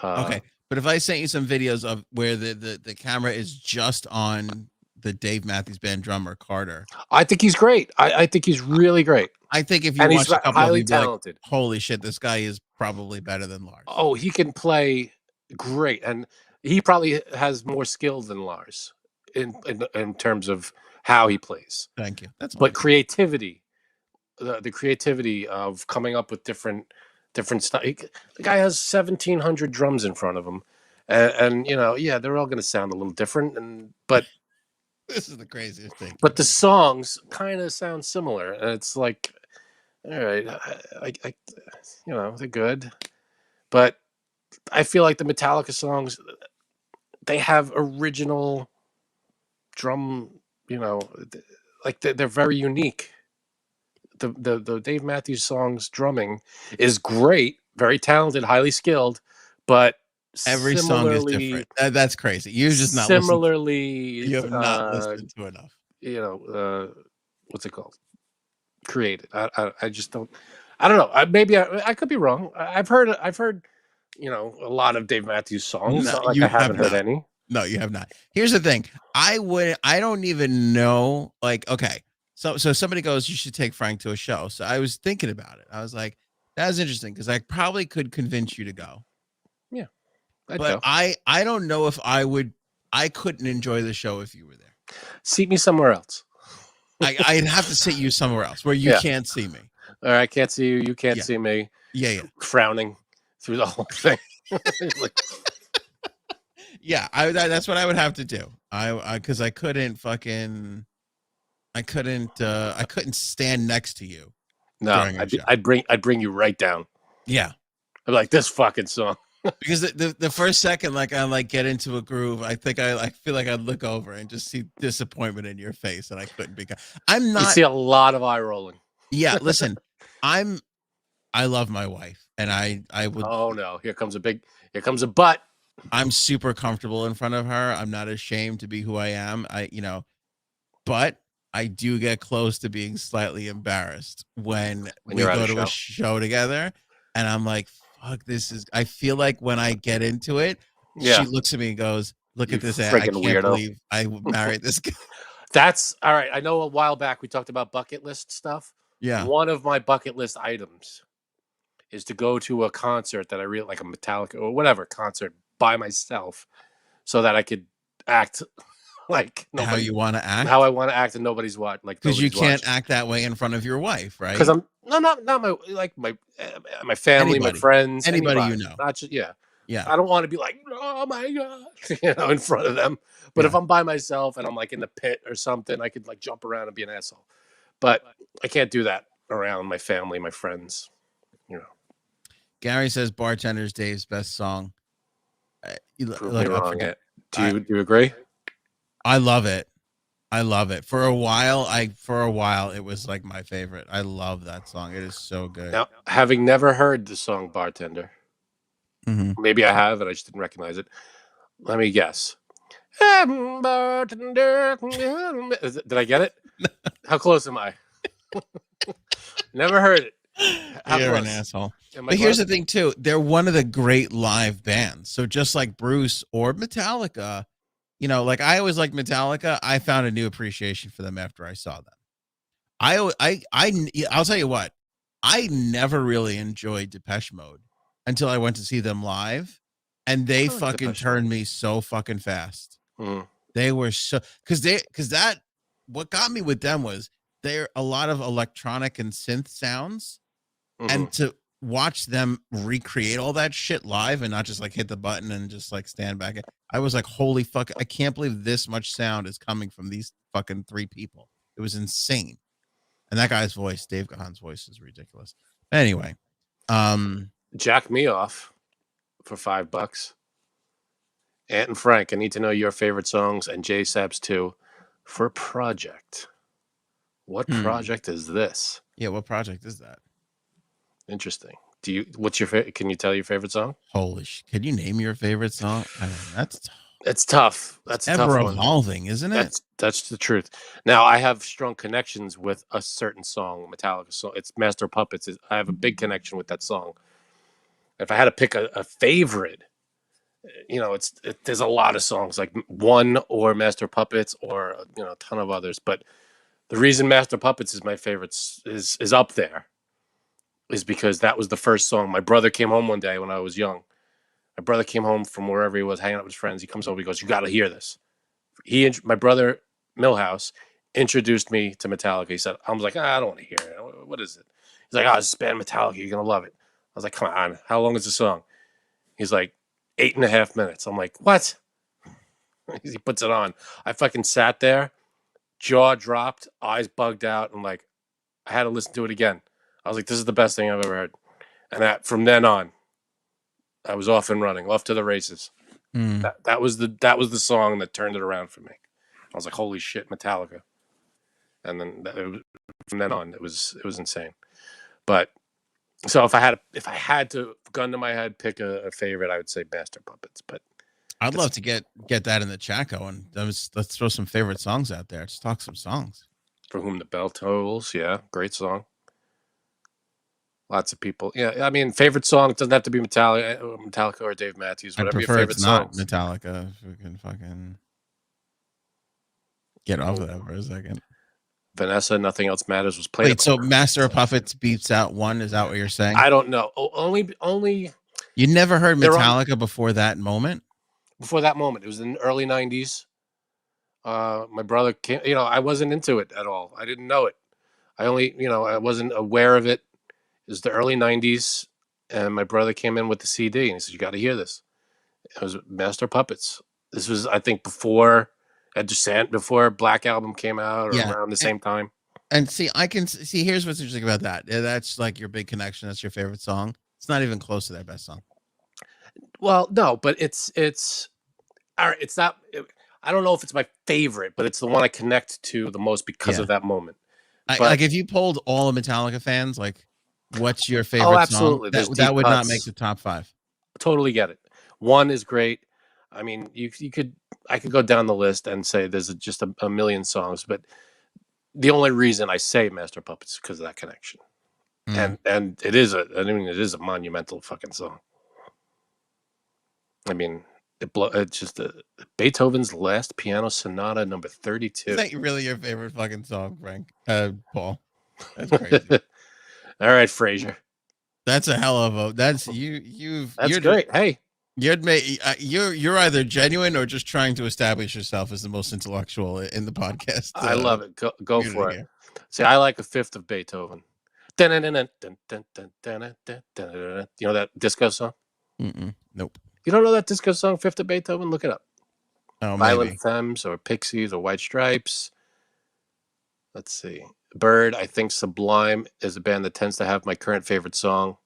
Okay, but if I sent you some videos of where the camera is just on the Dave Matthews Band drummer Carter, I think he's great. I think he's really great. I think if you And watch he's a couple highly of them, talented. like, holy shit, this guy is probably better than Lars. Oh, he can play great, and he probably has more skill than Lars in terms of how he plays. Thank you. That's But creativity, the creativity of coming up with different stuff. The guy has 1,700 drums in front of him, and they're all going to sound a little different. But this is the craziest thing. But the songs kind of sound similar, and it's like, all right, they're good, but I feel like the Metallica songs, they have original drum, like they're very unique. The Dave Matthews songs drumming is great, very talented, highly skilled, but every song is different. That's crazy. You're just not similarly. You have not listened to enough. What's it called? Created. I just don't. I don't know. Maybe I could be wrong. I've heard a lot of Dave Matthews songs. No, Not like you I haven't have heard not. any. No, you have not. Here's the thing. I don't even know. Like, okay, so somebody goes, you should take Frank to a show. So I was thinking about it. I was like, that's interesting because I probably could convince you to go. Yeah, but go. I don't know if I would. I couldn't enjoy the show if you were there. Seat me somewhere else. I'd have to sit you somewhere else where you can't see me. Or I can't see you. You can't see me. Yeah. Frowning through the whole thing. Yeah, that's what I would have to do. Because I couldn't stand next to you. No, I'd bring you right down. Yeah, I'm like, this fucking song. Because the first second, like I like get into a groove, I think I feel like I'd look over and just see disappointment in your face, and I couldn't be. I'm not. You see a lot of eye rolling. Yeah, listen, I love my wife, and I would. Oh no! Here comes a butt. I'm super comfortable in front of her. I'm not ashamed to be who I am. But I do get close to being slightly embarrassed when we go to a show together, and I'm like, fuck, I feel like when I get into it, she looks at me and goes, look at this. I can't believe I married this guy. That's all right. I know a while back we talked about bucket list stuff. Yeah. One of my bucket list items is to go to a concert that I really like, a Metallica or whatever concert by myself, so that I could act like how you want to act, how I want to act, and nobody's watching. Like, because you can't act that way in front of your wife, right? Because I'm not my family, my friends, anybody you know. Not just yeah. I don't want to be like, oh my god, in front of them. But if I'm by myself and I'm like in the pit or something, I could like jump around and be an asshole. But I can't do that around my family, my friends. Gary says "Bartender's Dave's best song." Prove me wrong. Do you agree? I love it. For a while, it was like my favorite. I love that song. It is so good. Now, having never heard the song "Bartender," maybe I have, and I just didn't recognize it. Let me guess. Bartender. Did I get it? How close am I? Never heard it. You're an asshole. But here's the thing, too. They're one of the great live bands. So just like Bruce or Metallica, like I always liked Metallica. I found a new appreciation for them after I saw them. I'll tell you what. I never really enjoyed Depeche Mode until I went to see them live, and they fucking turned me so fucking fast. They were so what got me with them was they're a lot of electronic and synth sounds. And watch them recreate all that shit live and not just like hit the button and just like stand back. I was like, holy fuck, I can't believe this much sound is coming from these fucking 3 people. It was insane. And that guy's voice, Dave Gahan's voice, is ridiculous. Anyway, Jack me off for $5. Ant and Frank, I need to know your favorite songs, and J-Sabs too, for Project. What project is this? Yeah, what project is that? Interesting. What's your favorite? Can you tell your favorite song? Holy shit! Can you name your favorite song? It's tough. That's ever a tough evolving, one. Isn't it? That's the truth. Now I have strong connections with a certain song, Metallica song. It's Master of Puppets. I have a big connection with that song. If I had to pick a favorite, there's a lot of songs like One or Master of Puppets or a ton of others. But the reason Master of Puppets is my favorite is up there is because that was the first song. My brother came home one day when I was young. My brother came home from wherever he was hanging out with his friends. He comes home. He goes, "You got to hear this." My brother Millhouse introduced me to Metallica. He said, "I was like, I don't want to hear it. What is it?" He's like, "Oh, it's band Metallica. You're gonna love it." I was like, "Come on. How long is the song?" He's like, 8.5 minutes. I'm like, "What?" He puts it on. I fucking sat there, jaw dropped, eyes bugged out, and like, I had to listen to it again. I was like, "This is the best thing I've ever heard." And from then on, I was off and running, off to the races. That was the song that turned it around for me. I was like, "Holy shit, Metallica!" And then from then on, it was insane. But so if I had to, gun to my head, pick a favorite, I would say Master Puppets. But I'd love to get that in the chat going. Let's throw some favorite songs out there. Let's talk some songs. For Whom the Bell Tolls, yeah, great song. Lots of people, yeah. I mean, favorite song, it doesn't have to be Metallica or Dave Matthews. Whatever your favorite song. Metallica. If we can fucking get off of that for a second. Vanessa, Nothing Else Matters was played. Wait, so Master of Puppets beats out One? Is that what you're saying? I don't know. Only. You never heard Metallica before that moment? Before that moment, it was in the early '90s. My brother came. I wasn't into it at all. I didn't know it. I wasn't aware of it. It was the early '90s, and my brother came in with the CD, and he said, "You got to hear this." It was Master Puppets. This was, I think, before Black Album came out, or around the same time. And see, I can see. Here's what's interesting about that. That's like your big connection. That's your favorite song. It's not even close to their best song. Well, no, but it's all right. It's not. I don't know if it's my favorite, but it's the one I connect to the most because of that moment. Like if you polled all of Metallica fans, like, what's your favorite absolutely. song? That would not make the top 5. Totally get it. One is great. I mean, I could go down the list and say there's just a million songs, but the only reason I say Master Puppets is because of that connection. And it is a monumental fucking song. I mean, it's just Beethoven's Last Piano Sonata number 32. Is that really your favorite fucking song, Frank? Paul. That's crazy. All right, Frazier. That's a hell of a. That's you. That's great. Hey, you're either genuine or just trying to establish yourself as the most intellectual in the podcast. I love it. Go for it. See, I like a fifth of Beethoven. You know that disco song? Nope. You don't know that disco song, Fifth of Beethoven? Look it up. Oh, Violent Femmes or Pixies or White Stripes. Let's see. Bird, I think Sublime is a band that tends to have my current favorite song.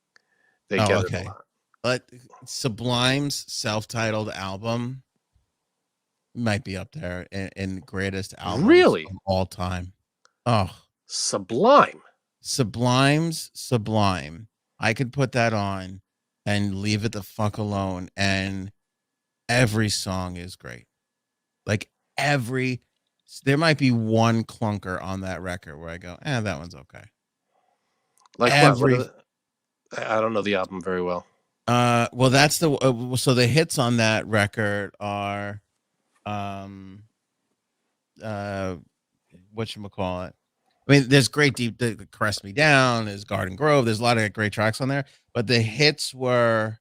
They get it a lot. But Sublime's self-titled album might be up there in greatest albums of all time. Oh, Sublime. Sublime's Sublime. I could put that on and leave it the fuck alone, and every song is great. Like there might be one clunker on that record where I go, that one's okay. Like what? I don't know the album very well. Well, that's so the hits on that record are, whatchamacallit. I mean, there's great the Caress Me Down, there's Garden Grove, there's a lot of great tracks on there, but the hits were,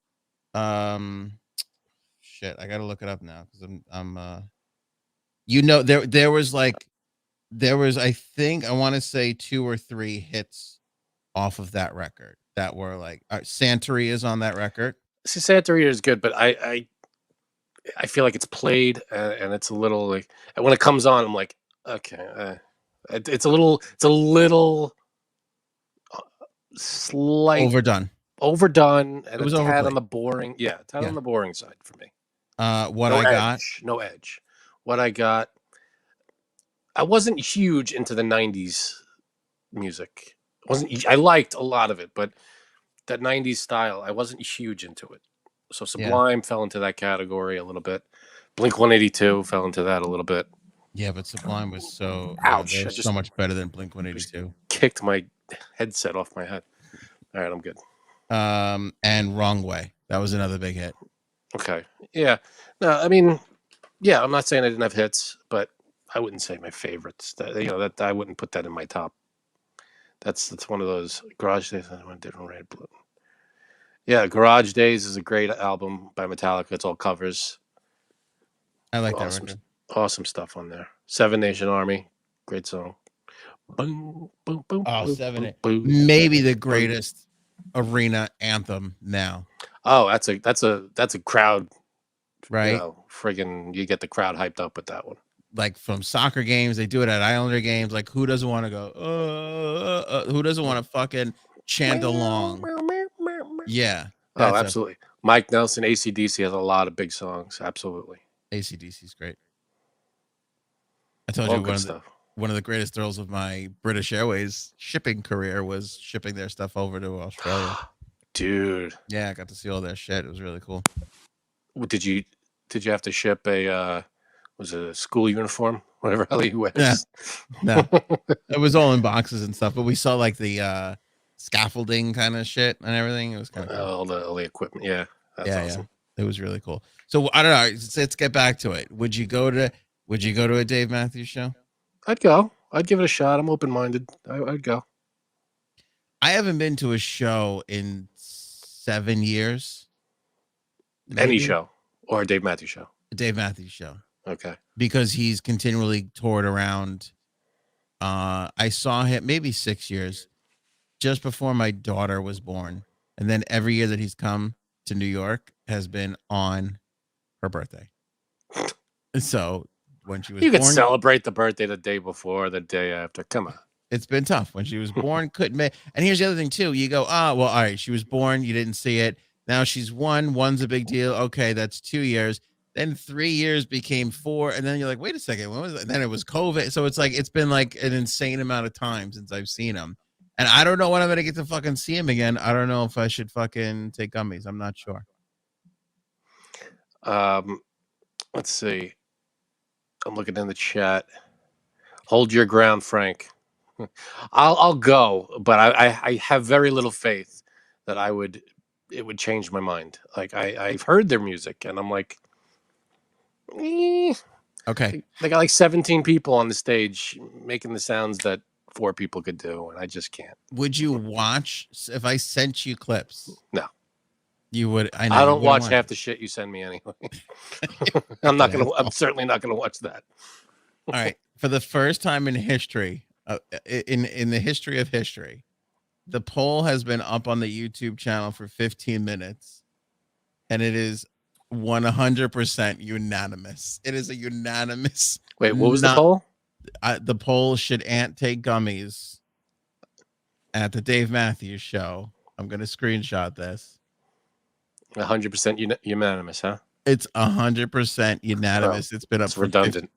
shit, I gotta look it up now because there was I think I want to say 2 or 3 hits off of that record that were like Santeria is on that record. See, Santeria is good, but I feel like it's played and it's a little like when it comes on, I'm like, okay, it's a little slight Overdone, and it was a tad overplayed. on the boring, on the boring side for me. What no I edge, got, no edge. What I got, I wasn't huge into the '90s music. I liked a lot of it, but that '90s style, I wasn't huge into it. So Sublime fell into that category a little bit. Blink-182 fell into that a little bit. Yeah, but Sublime was so Ouch! they were so much better than Blink-182. Kicked my headset off my head. All right, I'm good. And Wrong Way, that was another big hit. Okay, yeah. No, I mean, yeah. I'm not saying I didn't have hits, but I wouldn't say my favorites. That I wouldn't put that in my top. That's one of those Garage Days. I went different red blue. Yeah, Garage Days is a great album by Metallica. It's all covers. I like that record. Awesome stuff on there. Seven Nation Army, great song. Boom, boom, boom. Oh, boom, Seven, boom, maybe the greatest arena anthem now. Oh, that's a crowd, right? Friggin', you get the crowd hyped up with that one. Like from soccer games, they do it at Islander games. Like, who doesn't want to go? Who doesn't want to fucking chant along? Yeah. Oh, absolutely. Mike Nelson, AC/DC has a lot of big songs. Absolutely. AC/DC is great. I told you one of the greatest thrills of my British Airways shipping career was shipping their stuff over to Australia. Dude. Yeah, I got to see all their shit. It was really cool. Did you have to ship was it a school uniform? Whatever hell he wears. Yeah. No. It was all in boxes and stuff, but we saw like the scaffolding kind of shit and everything. It was kind of cool. All the equipment. Yeah. That's awesome. Yeah. It was really cool. So I don't know. Let's get back to it. Would you go to a Dave Matthews show? I'd go. I'd give it a shot. I'm open-minded. I'd go. I haven't been to a show in 7 years. Maybe. Any show or a Dave Matthews show? A Dave Matthews show. Okay. Because he's continually toured around. I saw him maybe 6 years just before my daughter was born. And then every year that he's come to New York has been on her birthday. So when she was born, you could celebrate the birthday the day before or the day after. Come on. It's been tough. When she was born, couldn't make. And here's the other thing too. You go, well, all right, she was born, you didn't see it. Now she's one's a big deal. Okay, that's 2 years. Then 3 years became 4, and then you're like, wait a second, when was it? And then it was COVID. So it's like it's been like an insane amount of time since I've seen him. And I don't know when I'm gonna get to fucking see him again. I don't know if I should fucking take gummies. I'm not sure. Let's see. I'm looking in the chat. Hold your ground, Frank. I'll go, but I have very little faith that it would change my mind. Like I've heard their music and I'm like, okay. They got like 17 people on the stage making the sounds that 4 people could do, and I just can't. Would you watch if I sent you clips? No. You would. I don't watch half the shit you send me anyway. I'm certainly not gonna watch that. All right. For the first time in history, in the history of history, the poll has been up on the YouTube channel for 15 minutes, and it is 100% unanimous. It is a unanimous. Wait, what was the poll? The poll: should Ant take gummies at the Dave Matthews show? I'm gonna screenshot this. 100% unanimous, huh? It's 100% unanimous. It's been up. It's redundant.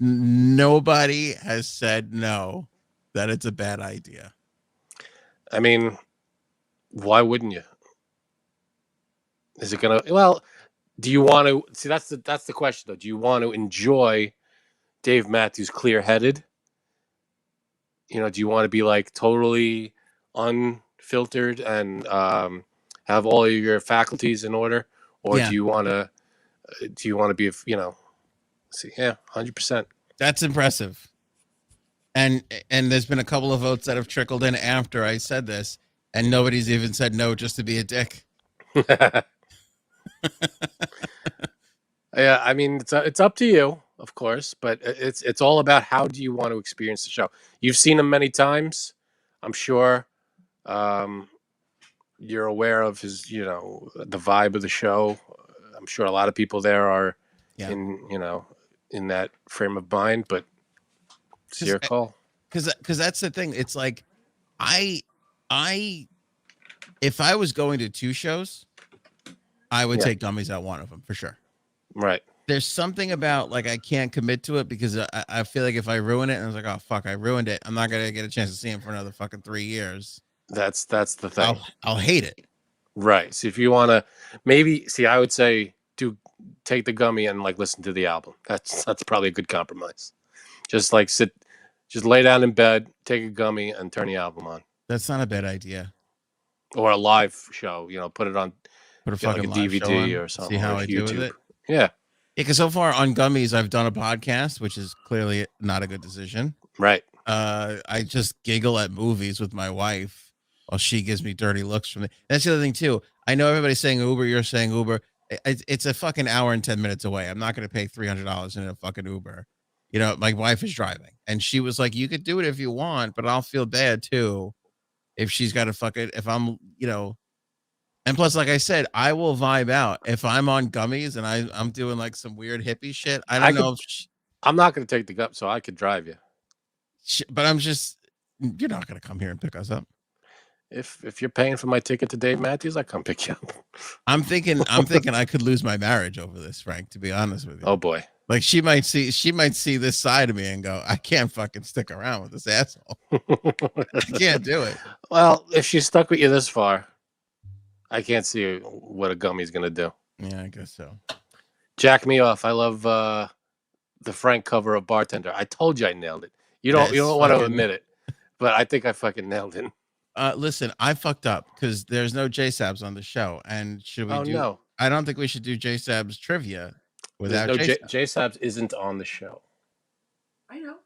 Nobody has said no, that it's a bad idea. I mean, why wouldn't you? Is it gonna? Well, do you want to see? That's the question, though. Do you want to enjoy Dave Matthews clear-headed? Do you want to be like totally unfiltered and have all of your faculties in order, or do you want to be, see, 100%. That's impressive. And there's been a couple of votes that have trickled in after I said this, and nobody's even said no just to be a dick. Yeah, I mean, it's up to you, of course, but it's all about how do you want to experience the show. You've seen him many times, I'm sure. you're aware of his, the vibe of the show. I'm sure a lot of people there are in that frame of mind, but it's your call. Because that's the thing. It's like if I was going to 2 shows, I would take gummies at one of them for sure. Right. There's something about like I can't commit to it because I feel like if I ruin it and I was like, oh fuck, I ruined it, I'm not gonna get a chance to see him for another fucking 3 years. That's the thing. I'll hate it. Right. So if you want to I would say take the gummy and like listen to the album. That's probably a good compromise. Just like just lay down in bed, take a gummy and turn the album on. That's not a bad idea. Or a live show, put it on, put a fucking like a DVD or something. See how or I YouTube. do with it. Yeah. Because so far on gummies, I've done a podcast, which is clearly not a good decision. Right. I just giggle at movies with my wife while she gives me dirty looks from me. That's the other thing too. I know everybody's saying Uber. You're saying Uber. It's a fucking hour and 10 minutes away. I'm not going to pay $300 in a fucking Uber. My wife is driving and she was like, you could do it if you want, but I'll feel bad too. If she's got to if I'm, and plus, like I said, I will vibe out if I'm on gummies and I'm doing like some weird hippie shit. I don't know. I'm not going to take the gum, so I could drive you. But you're not going to come here and pick us up. If you're paying for my ticket to Dave Matthews, I come pick you up. I'm thinking I could lose my marriage over this, Frank, to be honest with you. Oh boy. Like she might see this side of me and go, I can't fucking stick around with this asshole. I can't do it. Well, if she's stuck with you this far, I can't see what a gummy's gonna do. Yeah, I guess so. Jack me off. I love the Frank cover of Bartender. I told you I nailed it. You don't want to admit it, but I think I fucking nailed it. Listen, I fucked up because there's no J-Sabs on the show, and should we No. I don't think we should do J-Sabs trivia without J-Sabs isn't on the show. I know.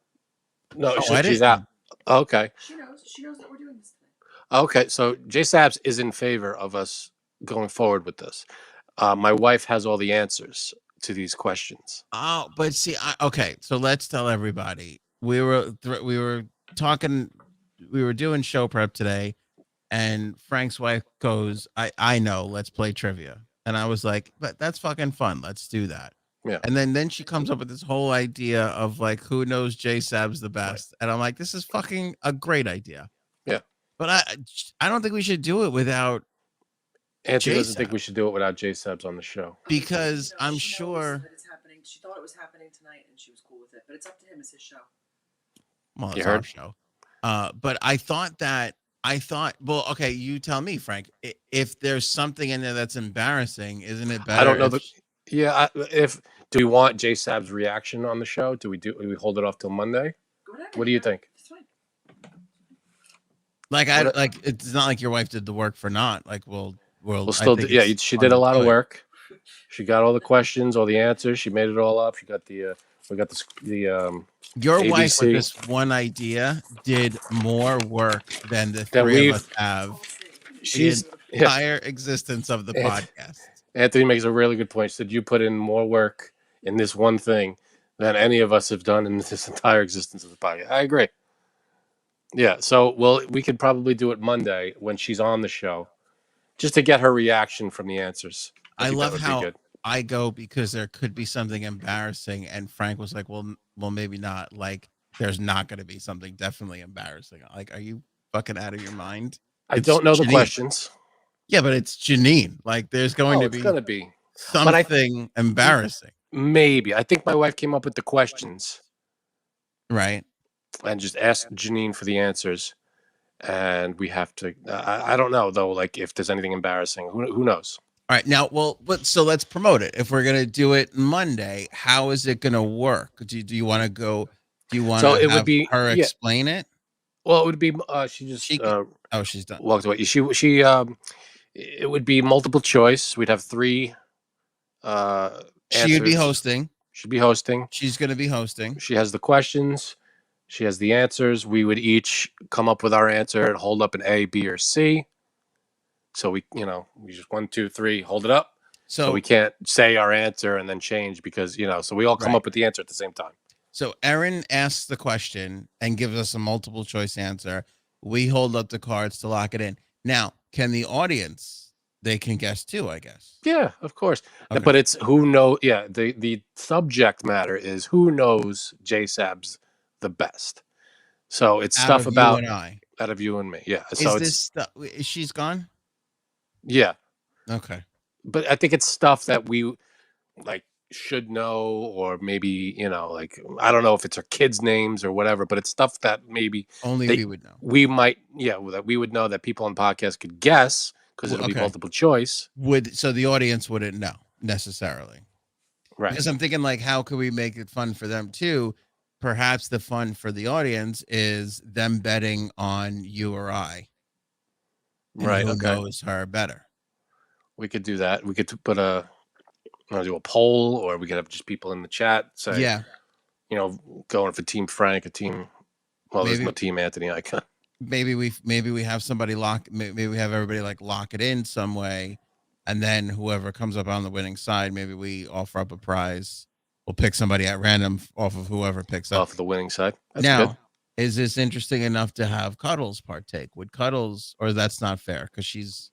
No, she's out. Okay. She knows that we're doing this thing. Okay, so J-Sabs is in favor of us going forward with this. My wife has all the answers to these questions. Oh, but see, okay, so let's tell everybody. We were talking, we were doing show prep today, and Frank's wife goes, I know, let's play trivia. And I was like, but that's fucking fun. Let's do that. Yeah. And then she comes up with this whole idea of like, who knows J-Sabs the best? Right. And I'm like, this is fucking a great idea. Yeah. But I don't think we should do it without Anthony doesn't think we should do it without J-Sabs on the show. Because I'm sure that it's happening. She thought it was happening tonight and she was cool with it. But it's up to him. It's his show. Well, it's our show. But I thought, well, okay, you tell me, Frank, if there's something in there that's embarrassing, isn't it better? I don't know. Do we want J-Sab's reaction on the show? Do we hold it off till Monday? What do you think? It's fine. Like, it's not like your wife did the work for naught. Like, we'll still do, yeah, she did a lot of work. She got all the questions, all the answers. She made it all up. She got the your ABC. Wife with this one idea did more work than the three of us have. She's the entire existence of the podcast. Anthony makes a really good point. She said you put in more work in this one thing than any of us have done in this entire existence of the podcast. I agree. Yeah, so we could probably do it Monday when she's on the show, just to get her reaction from the answers. I love how I go because there could be something embarrassing, and Frank was like, "Well, maybe not. Like, there's not going to be something definitely embarrassing. Like, are you fucking out of your mind?" I don't know the questions. Yeah, but it's Janine. Like, there's going to be something embarrassing. Maybe. I think my wife came up with the questions. Right. And just asked Janine for the answers. And we have to, I don't know though, like if there's anything embarrassing, who knows? All right. Now, so let's promote it. If we're going to do it Monday, how is it going to work? Do you want to go? Do you want to have her explain it? Well, it would be, she's done. Walked away. It would be multiple choice. We'd have 3 answers. She'd be hosting. She'd be hosting. She's going to be hosting. She has the questions. She has the answers. We would each come up with our answer and hold up an A, B, or C. So we just 1, 2, 3, hold it up. So we can't say our answer and then change because, so we all come up with the answer at the same time. So Erin asks the question and gives us a multiple choice answer. We hold up the cards to lock it in. Now, can the audience? They can guess too, I guess. Yeah, of course. Okay. But it's who know. Yeah, the subject matter is who knows J-Sabs the best. So it's Out stuff of you about and I. out of you and me. Yeah. Is So this it's stuff? She's gone. yeah. Okay. But I think it's stuff that we like should know, or maybe like I don't know if it's our kids' names or whatever, but it's stuff that maybe Only they we would know. we might that we would know that people on podcasts could guess because it'll be Okay. multiple choice. So the audience wouldn't know necessarily. Right. Because I'm thinking like, how could we make it fun for them too? Perhaps the fun for the audience is them betting on you or I. And Right. who Okay. knows her better? We could do that. We could put do a poll, or we could have just people in the chat say, Yeah. Going for Team Frank, a team. Well, there's Maybe- no Team Anthony. I can't. Maybe we have somebody maybe we have everybody like lock it in some way, and then whoever comes up on the winning side, maybe we offer up a prize. We'll pick somebody at random off of whoever picks up. Off of the winning side. That's Now, good. is this interesting enough to have Cuddles partake? Would Cuddles, or that's not fair because she's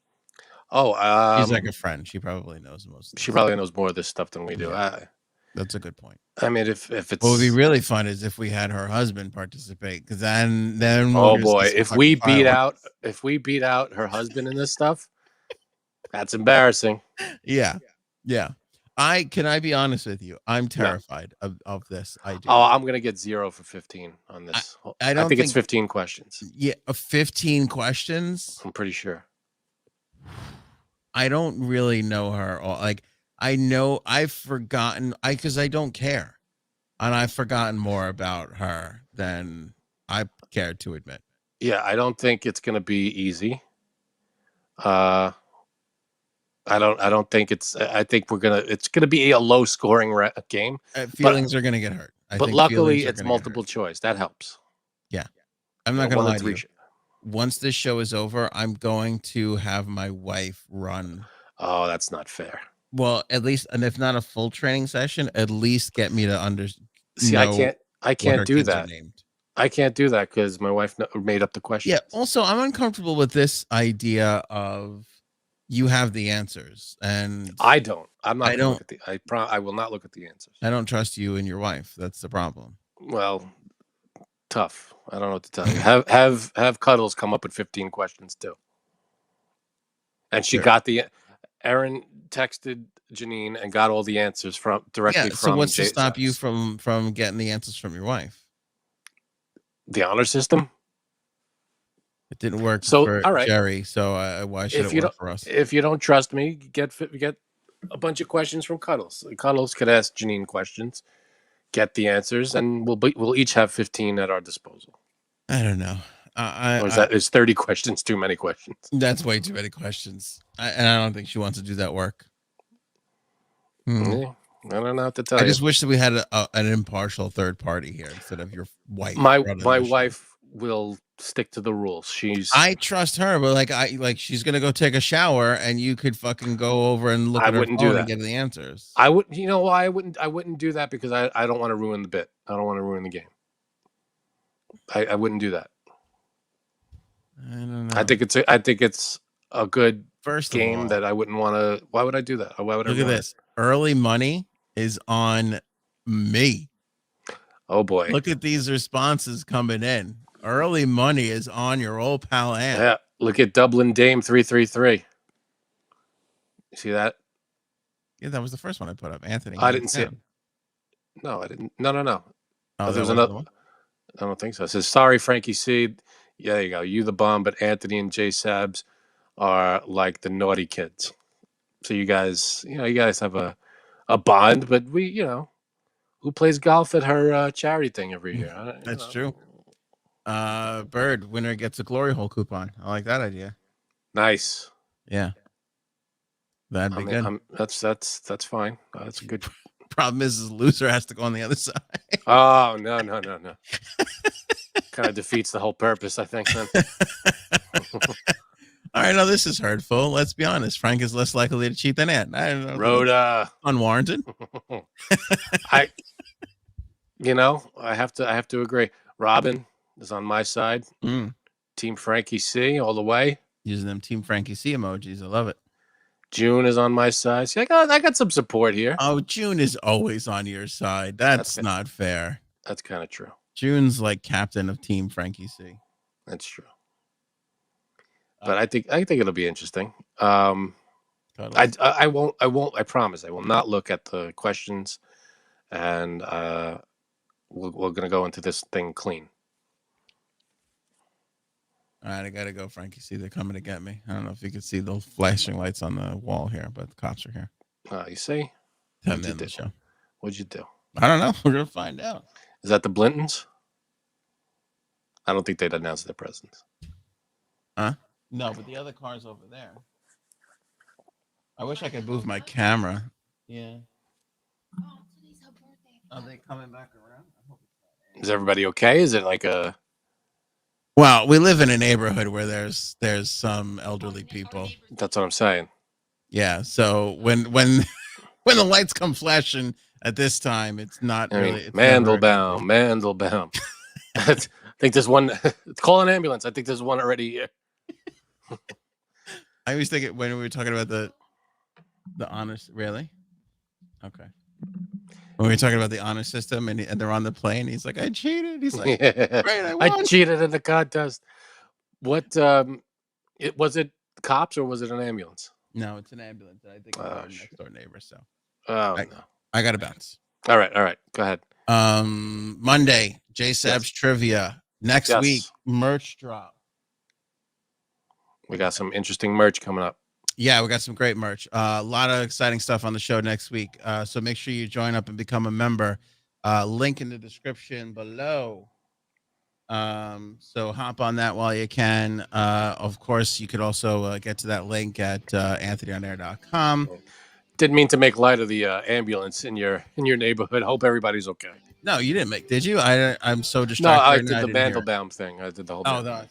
like a friend. She probably knows most. She probably knows more of this stuff than we do. Yeah. That's a good point. I mean, if it's What would be really fun is if we had her husband participate, because then oh we'll boy, just if we beat out her husband in this stuff, that's embarrassing. Yeah. Can I be honest with you? I'm terrified of this idea. Oh, I'm gonna get 0 for 15 on this. I don't think it's 15 questions. Yeah, 15 questions. I'm pretty sure. I don't really know her. Like, I know I've forgotten because I don't care, and I've forgotten more about her than I care to admit. Yeah, I don't think it's gonna be easy. I don't think it's. I think it's gonna be a low scoring game. Feelings are gonna get hurt. But luckily, it's multiple choice. That helps. Yeah, I'm not gonna lie to you. Once this show is over, I'm going to have my wife run. Oh, that's not fair. Well, at least, and if not a full training session, at least get me to understand. See, I can't do that. I can't do that because my wife made up the question. Yeah. Also, I'm uncomfortable with this idea of you have the answers, and I don't. I'm not. I don't. Look at I will not look at the answers. I don't trust you and your wife. That's the problem. Well, tough. I don't know what to tell you. Have Cuddles come up with 15 questions too. And she got Erin texted Janine and got all the answers directly from. So what's to stop you from getting the answers from your wife? The honor system. It didn't work for Jerry, so why should it work for us? If you don't trust me, get a bunch of questions from Cuddles. Cuddles could ask Janine questions, get the answers, and we'll each have 15 at our disposal. I don't know. Is 30 questions too many questions? That's way too many questions. And I don't think she wants to do that work. Yeah, I don't know what to tell you. I just wish that we had an impartial third party here instead of your wife. My wife will stick to the rules. I trust her, but she's gonna go take a shower, and you could fucking go over and look at her phone and get the answers. I would. You know why I wouldn't do that? Because I don't want to ruin the bit. I don't want to ruin the game. I wouldn't do that. I don't know. I think it's a good first game that I wouldn't want to. Why would I do that? Why would I? Look at this. Early money is on me. Oh boy! Look at these responses coming in. Early money is on your old pal Ant. Yeah. Look at Dublin Dame 333. You see that? Yeah, that was the first one I put up. Anthony. I didn't see it. No, I didn't. No. Oh, there's another one. I don't think so. It says, sorry, Frankie C. Yeah, there you go. You the bomb, but Anthony and J-Sabs are like the naughty kids. So you guys have a bond, but who plays golf at her charity thing every year? That's true. Bird winner gets a glory hole coupon. I like that idea. Nice. Yeah. That'd be good. That's fine. That's a good. Problem is loser has to go on the other side. Oh no. Kind of defeats the whole purpose, I think. Then. All right, now this is hurtful. Let's be honest. Frank is less likely to cheat than Ant. I don't know. Rhoda. Unwarranted. I have to agree. Robin is on my side. Team Frankie C all the way. Using them Team Frankie C emojis. I love it. June is on my side. See, I got some support here. Oh, June is always on your side. That's not fair. That's kind of true. June's like captain of Team Frankie C. That's true. But I think it'll be interesting. I won't. I promise. I will not look at the questions, and we're gonna go into this thing clean. All right, I gotta go, Frankie. See, they're coming to get me. I don't know if you can see those flashing lights on the wall here, but the cops are here. You see? 10 minutes the show. What'd you do? I don't know. We're gonna find out. Is that the Blintons? I don't think they'd announce their presence. Huh? No, but the other car's over there. I wish I could move my camera. Yeah. Are they coming back around? Is everybody okay? Is it like a... Well, we live in a neighborhood where there's some elderly people. That's what I'm saying. Yeah. So when the lights come flashing at this time, it's not really. It's Mandelbaum. I think there's one. Call an ambulance. I think there's one already here. I always think when we were talking about the honor. Really? Okay. When we were talking about the honor system and they're on the plane, he's like, I cheated. He's like, great, I cheated in the contest. What? Was it cops or was it an ambulance? No, it's an ambulance. I think it's our next door neighbor. So. No. I got to bounce. All right. Go ahead. Monday, J-Sabs trivia. Next week, merch drop. We got some interesting merch coming up. Yeah, we got some great merch. A lot of exciting stuff on the show next week. So make sure you join up and become a member. Link in the description below. So hop on that while you can. Of course, you could also get to that link at anthonyonair.com. Didn't mean to make light of the ambulance in your neighborhood. Hope everybody's okay. No, you didn't make. Did you? I'm so distracted. No, I did the Mandelbaum thing. I did the whole. Oh, no.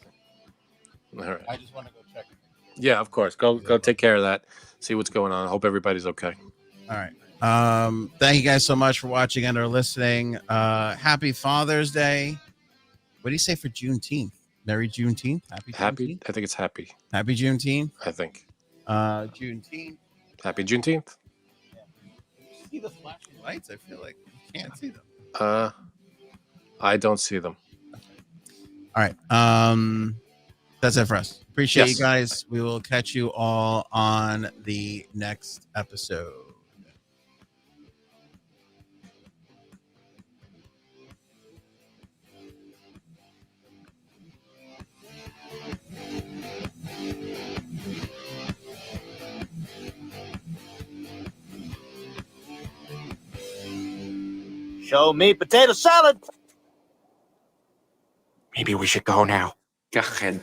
All right. I just want to go check. Yeah, of course. Go take care of that. See what's going on. Hope everybody's okay. All right. Thank you guys so much for watching and or listening. Happy Father's Day. What do you say for Juneteenth? Merry Juneteenth. Happy. I think it's happy. Happy Juneteenth. I think. Juneteenth. Happy Juneteenth. Yeah. See the flashing lights? I feel like you can't see them. I don't see them. All right. That's it for us. Appreciate you guys. We will catch you all on the next episode. Show me potato salad. Maybe we should go now. Go ahead.